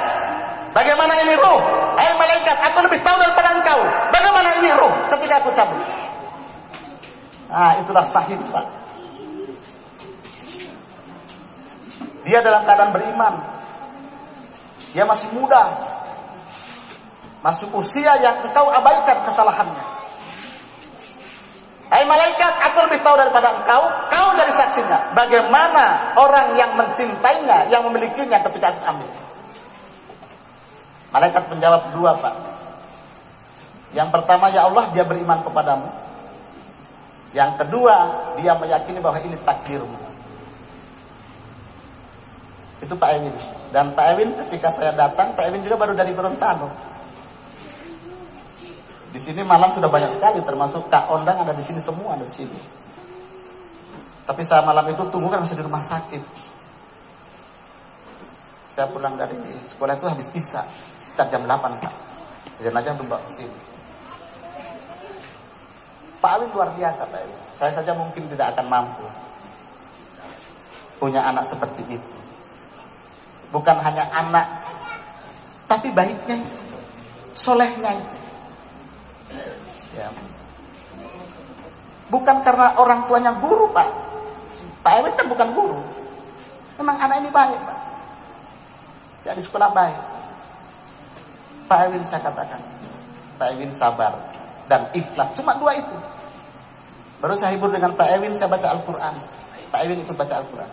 Bagaimana ini roh? Hai malaikat, aku lebih tahu daripada engkau. Bagaimana ini roh ketika aku cabut? Nah, itulah sahih, Pak. Dia dalam keadaan beriman. Dia masih muda. Masuk usia yang engkau abaikan kesalahannya. Hai malaikat, aku lebih tahu daripada engkau. Kau jadi saksinya. Bagaimana orang yang mencintainya, yang memilikinya ketika aku ambil? Malaikat menjawab dua, Pak. Yang pertama, ya Allah, dia beriman kepadamu. Yang kedua, dia meyakini bahwa ini takdirmu. Itu Pak Ewin. Dan Pak Ewin ketika saya datang, Pak Ewin juga baru dari Gorontalo. Di sini malam sudah banyak sekali, termasuk Kak Ondang ada di sini semua, ada di sini. Tapi saya malam itu tunggu kan masih di rumah sakit. Saya pulang dari sekolah itu habis isya, sekitar jam 8, Pak. Jenazah belum bawa ke sini. Pak Ewin luar biasa, Pak Ewin. Saya saja mungkin tidak akan mampu punya anak seperti itu. Bukan hanya anak, tapi baiknya itu, solehnya itu. Ya. Bukan karena orang tuanya guru, Pak. Pak Ewin kan bukan guru. Memang anak ini baik, Pak. Ya, di sekolah baik. Pak Ewin saya katakan, Pak Ewin sabar dan ikhlas. Cuma dua itu. Baru saya hibur dengan Pak Ewin, saya baca Al-Quran. Pak Ewin ikut baca Al-Quran.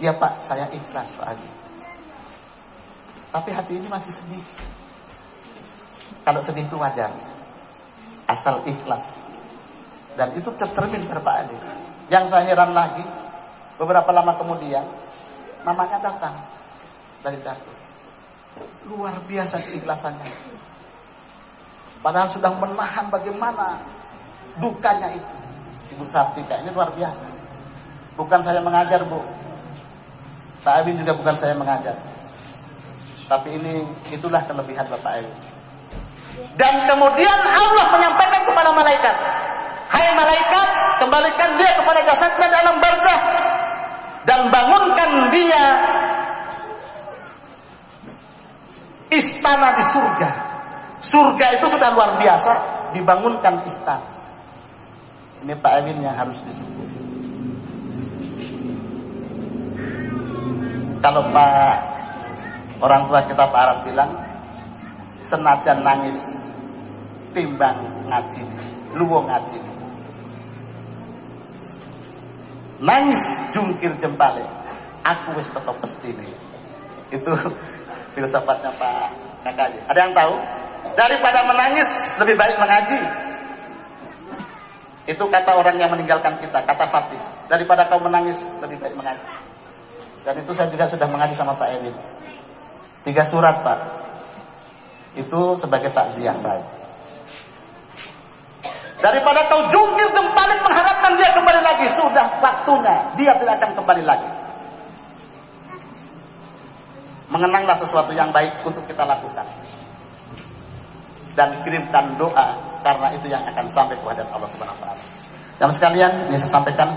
Iya Pak, saya ikhlas Pak Haji. Tapi hati ini masih sedih. Kalau sedih itu wajar. Asal ikhlas. Dan itu tercermin pada Pak Adi. Yang saya heran lagi, beberapa lama kemudian, mamanya datang dari Datuk. Luar biasa keikhlasannya. Padahal sudah menahan bagaimana dukanya itu. Ibu Sartika ini luar biasa. Bukan saya mengajar, Bu. Pak Ewin juga bukan saya mengajar. Tapi itulah kelebihan Bapak Ewin. Dan kemudian Allah menyampaikan kepada malaikat, hai malaikat, kembalikan dia kepada jasadnya dalam barzah dan bangunkan dia istana di surga. Surga itu sudah luar biasa, dibangunkan istana. Ini Pak Ewin yang harus disyukuri. Kalau Pak orang tua kita Pak Aras bilang, senajan nangis timbang ngaji, luwung ngaji. Nangis jungkir jempale, aku wis teko pestine. Itu filsafatnya Pak Nakaji. Ada yang tahu? Daripada menangis lebih baik mengaji. Itu kata orang yang meninggalkan kita, kata Fatih. Daripada kau menangis lebih baik mengaji. Dan itu saya juga sudah mengaji sama Pak Ewin. 3 surat Pak. Itu sebagai takziah saya. Daripada kau jungkir jempalik mengharapkan dia kembali lagi, sudah waktunya dia tidak akan kembali lagi. Mengenanglah sesuatu yang baik untuk kita lakukan. Dan kirimkan doa, karena itu yang akan sampai kepada Allah Subhanahu wa taala. Yang sekalian, ini saya sampaikan,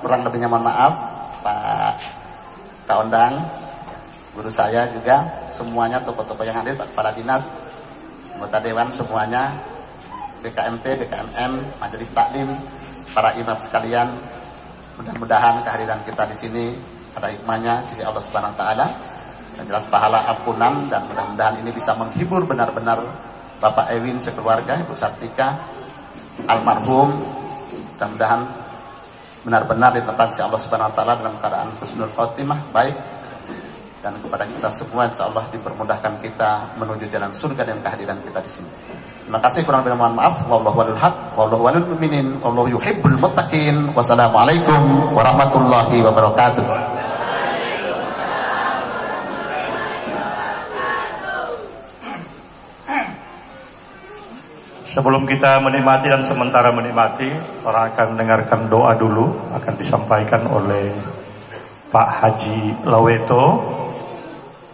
kurang lebihnya mohon maaf Pak Kaondang, guru saya juga, semuanya tokoh-tokoh yang hadir, Pak Kepala Dinas, anggota Dewan semuanya, BKMT, BKMM, Majelis Taklim, para imam sekalian, mudah-mudahan kehadiran kita di sini pada hikmahnya sisi Allah Subhanahu wa taala. Dan jelas pahala ampunan, dan mudah-mudahan ini bisa menghibur benar-benar Bapak Ewin sekeluarga, Ibu Sartika almarhum. Mudah-mudahan benar-benar ditempatkan si Allah Subhanahu wa taala dalam keadaan husnul khotimah, baik. Dan kepada kita semua insyaallah dipermudahkan kita menuju jalan surga dan kehadiran kita di sini. Terima kasih, kurang lebih mohon maaf. Wallahu walul haq, wallahu walul mu'minin, wallahu yuhibbul muttaqin. Wassalamualaikum warahmatullahi wabarakatuh. Sebelum kita menikmati dan sementara menikmati, orang akan mendengarkan doa dulu, akan disampaikan oleh Pak Haji Laweto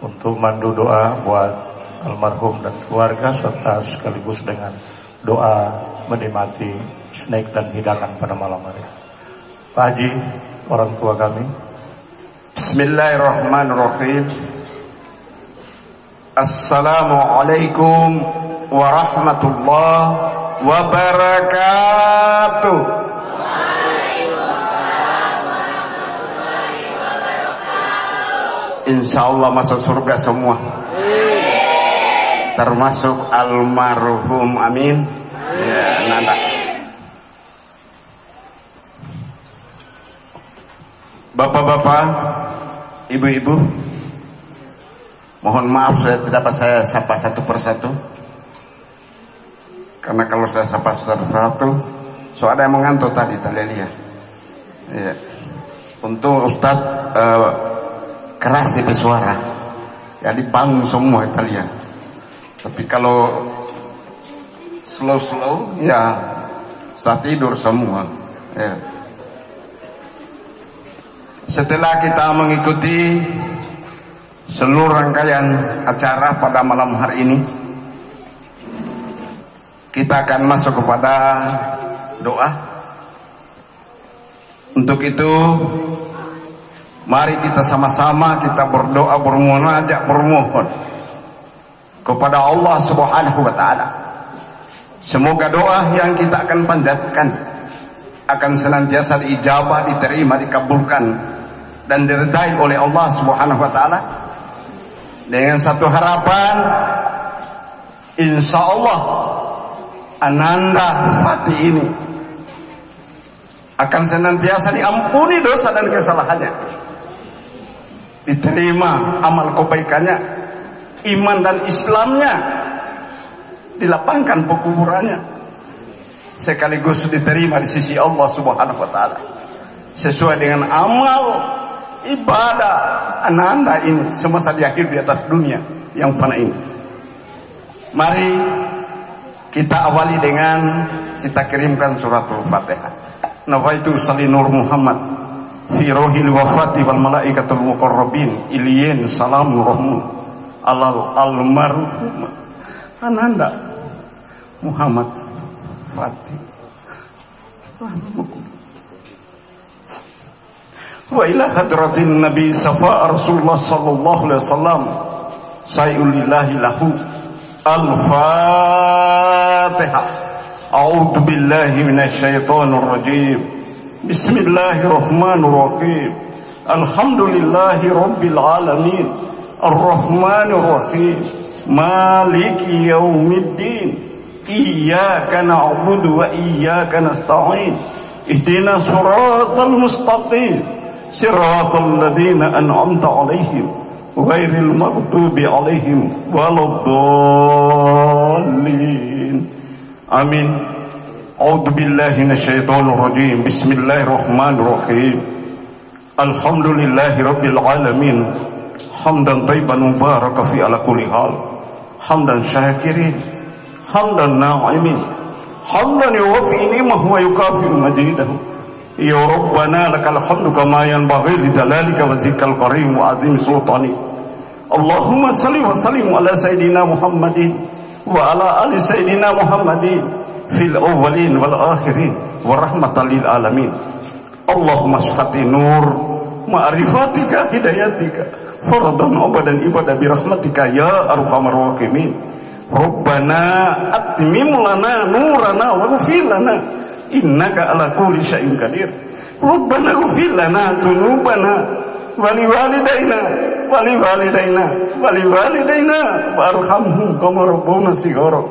untuk mandu doa buat almarhum dan keluarga, serta sekaligus dengan doa menikmati snack dan hidangan pada malam hari. Pak Haji, orang tua kami. Bismillahirrahmanirrahim. Assalamualaikum warahmatullahi wabarakatuh. Insyaallah masuk surga semua, termasuk almarhum, amin. Ya, nanda. Bapak-bapak, ibu-ibu, mohon maaf saya tidak dapat saya sapa satu persatu, karena kalau saya sapa satu, so ada yang mengantuk tadi, Talia. Ya. Untung Ustadz keras bersuara, jadi bangun semua Italia. Tapi kalau slow, ya saya tidur semua. Ya. Setelah kita mengikuti seluruh rangkaian acara pada malam hari ini, kita akan masuk kepada doa. Untuk itu, mari kita sama-sama kita berdoa, bermunajat, bermohon kepada Allah Subhanahu wa taala. Semoga doa yang kita akan panjatkan akan senantiasa diijabah, diterima, dikabulkan dan diridai oleh Allah Subhanahu wa taala. Dengan satu harapan, insya Allah Ananda Fatih ini akan senantiasa diampuni dosa dan kesalahannya, diterima amal kebaikannya, iman dan Islamnya, dilapangkan pekuburannya, sekaligus diterima di sisi Allah Subhanahu wa taala sesuai dengan amal ibadah Ananda ini semasa di akhir di atas dunia yang fana ini. Mari kita awali dengan kita kirimkan suratul Fatihah. Nawaitu salli nur Muhammad fi rohil wafati wal malaikatul muqarrabin iliyin salam rahmun alal almarhum Ananda Muhammad Fatih wa ila hadratin Nabi Safa Rasulullah sallallahu alaihi wasallam sayyulillahi lahu al-Fatihah. A'udzu billahi minasy syaithanir rajim. Bismillahirrahmanirrahim. Alhamdulillahi rabbil alamin. Arrahmanir rahim. Maliki yaumiddin. Iyyaka na'budu wa iyyaka nasta'in. Ihdinas siratal mustaqim. Siratal ladzina an'amta 'alaihim ghairil maghdubi 'alaihim waladdallin. Amin. A'udzu billahi minasyaitonir rajim. Bismillahirrahmanirrahim. Alhamdulillahi rabbil alamin. Hamdan thayyiban mubarakan fi ala kulli hal. Hamdan syakirin, hamdan na'imin, hamdan yuwafi ni'mahu wa yukafi majidahu. Ya Rabbana lakal hamdu kama yanbaghi li dalalika wa zikal karim wa azim sultani. Allahumma salli wa sallim ala sayyidina Muhammadin wa ala ali sayyidina Muhammadin fil awwalin wal akhirin wa rahmatan lil alamin. Allahumma sifati nur ma'rifatika hidayatika faradan abadan ibadah bi rahmatika ya arhamar rahimin. Rabbana atmim lana nurana waghfir lana innaka ala kulli syai'in qadir. Rabbana ighfir lana dzunubana ولوالدينا وارحمهم كما ربونا صغارا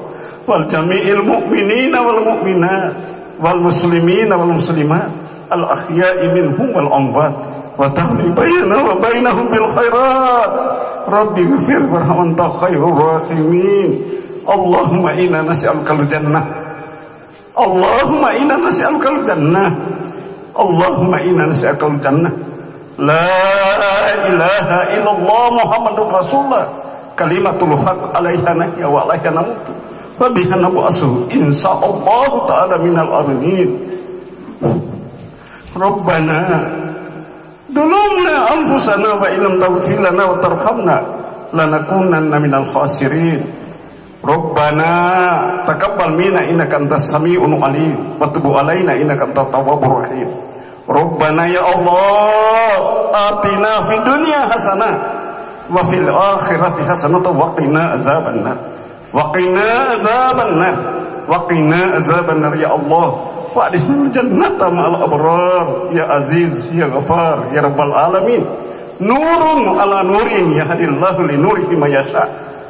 والجميع المؤمنين والمؤمنات والمسلمين والمسلمات الأحياء منهم والأموات وتهدي بيننا وبينهم بالخيرات ربي اغفر وارحم أنت خير الراحمين اللهم إنا نسألك الجنة اللهم إنا نسألك الجنة اللهم إنا نسألك الجنة لا إله إلا الله محمد رسول الله كلمة الحق عليها نحيا وعليها نموت وبها نبعث إن شاء الله تعالى من الآمنين ربنا ظلمنا أنفسنا وإن لم تغفر لنا وترحمنا لنكونن من الخاسرين ربنا تقبل منا إنك أنت السميع العليم وتب علينا إنك أنت التواب الرحيم ربنا يا الله آتنا في الدنيا حسنة وفي الآخرة حسنة وقنا عذاب النار وقنا عذاب النار وقنا عذاب النار يا الله وأدخلنا الجنة مع الأبرار يا عزيز يا غفار يا رب العالمين نور على نور يهدي الله لنوره ما يشاء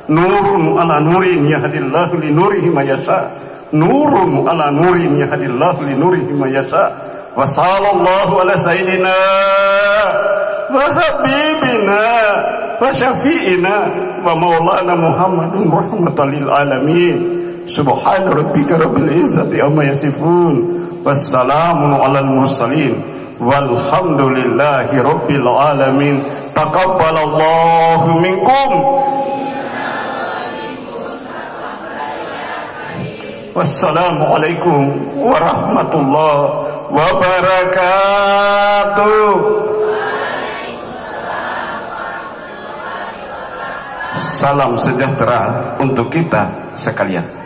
نور على نور يهدي الله لنوره ما يشاء نور على نور يهدي الله لنوره ما يشاء وصلى الله على سيدنا وحبيبنا وشفيعنا ومولانا محمد رحمة للعالمين سبحان ربك رب العزة عما يصفون والسلام على المرسلين والحمد لله رب العالمين تقبل الله منكم wassalamualaikum warahmatullahi wabarakatuh. Salam sejahtera untuk kita sekalian.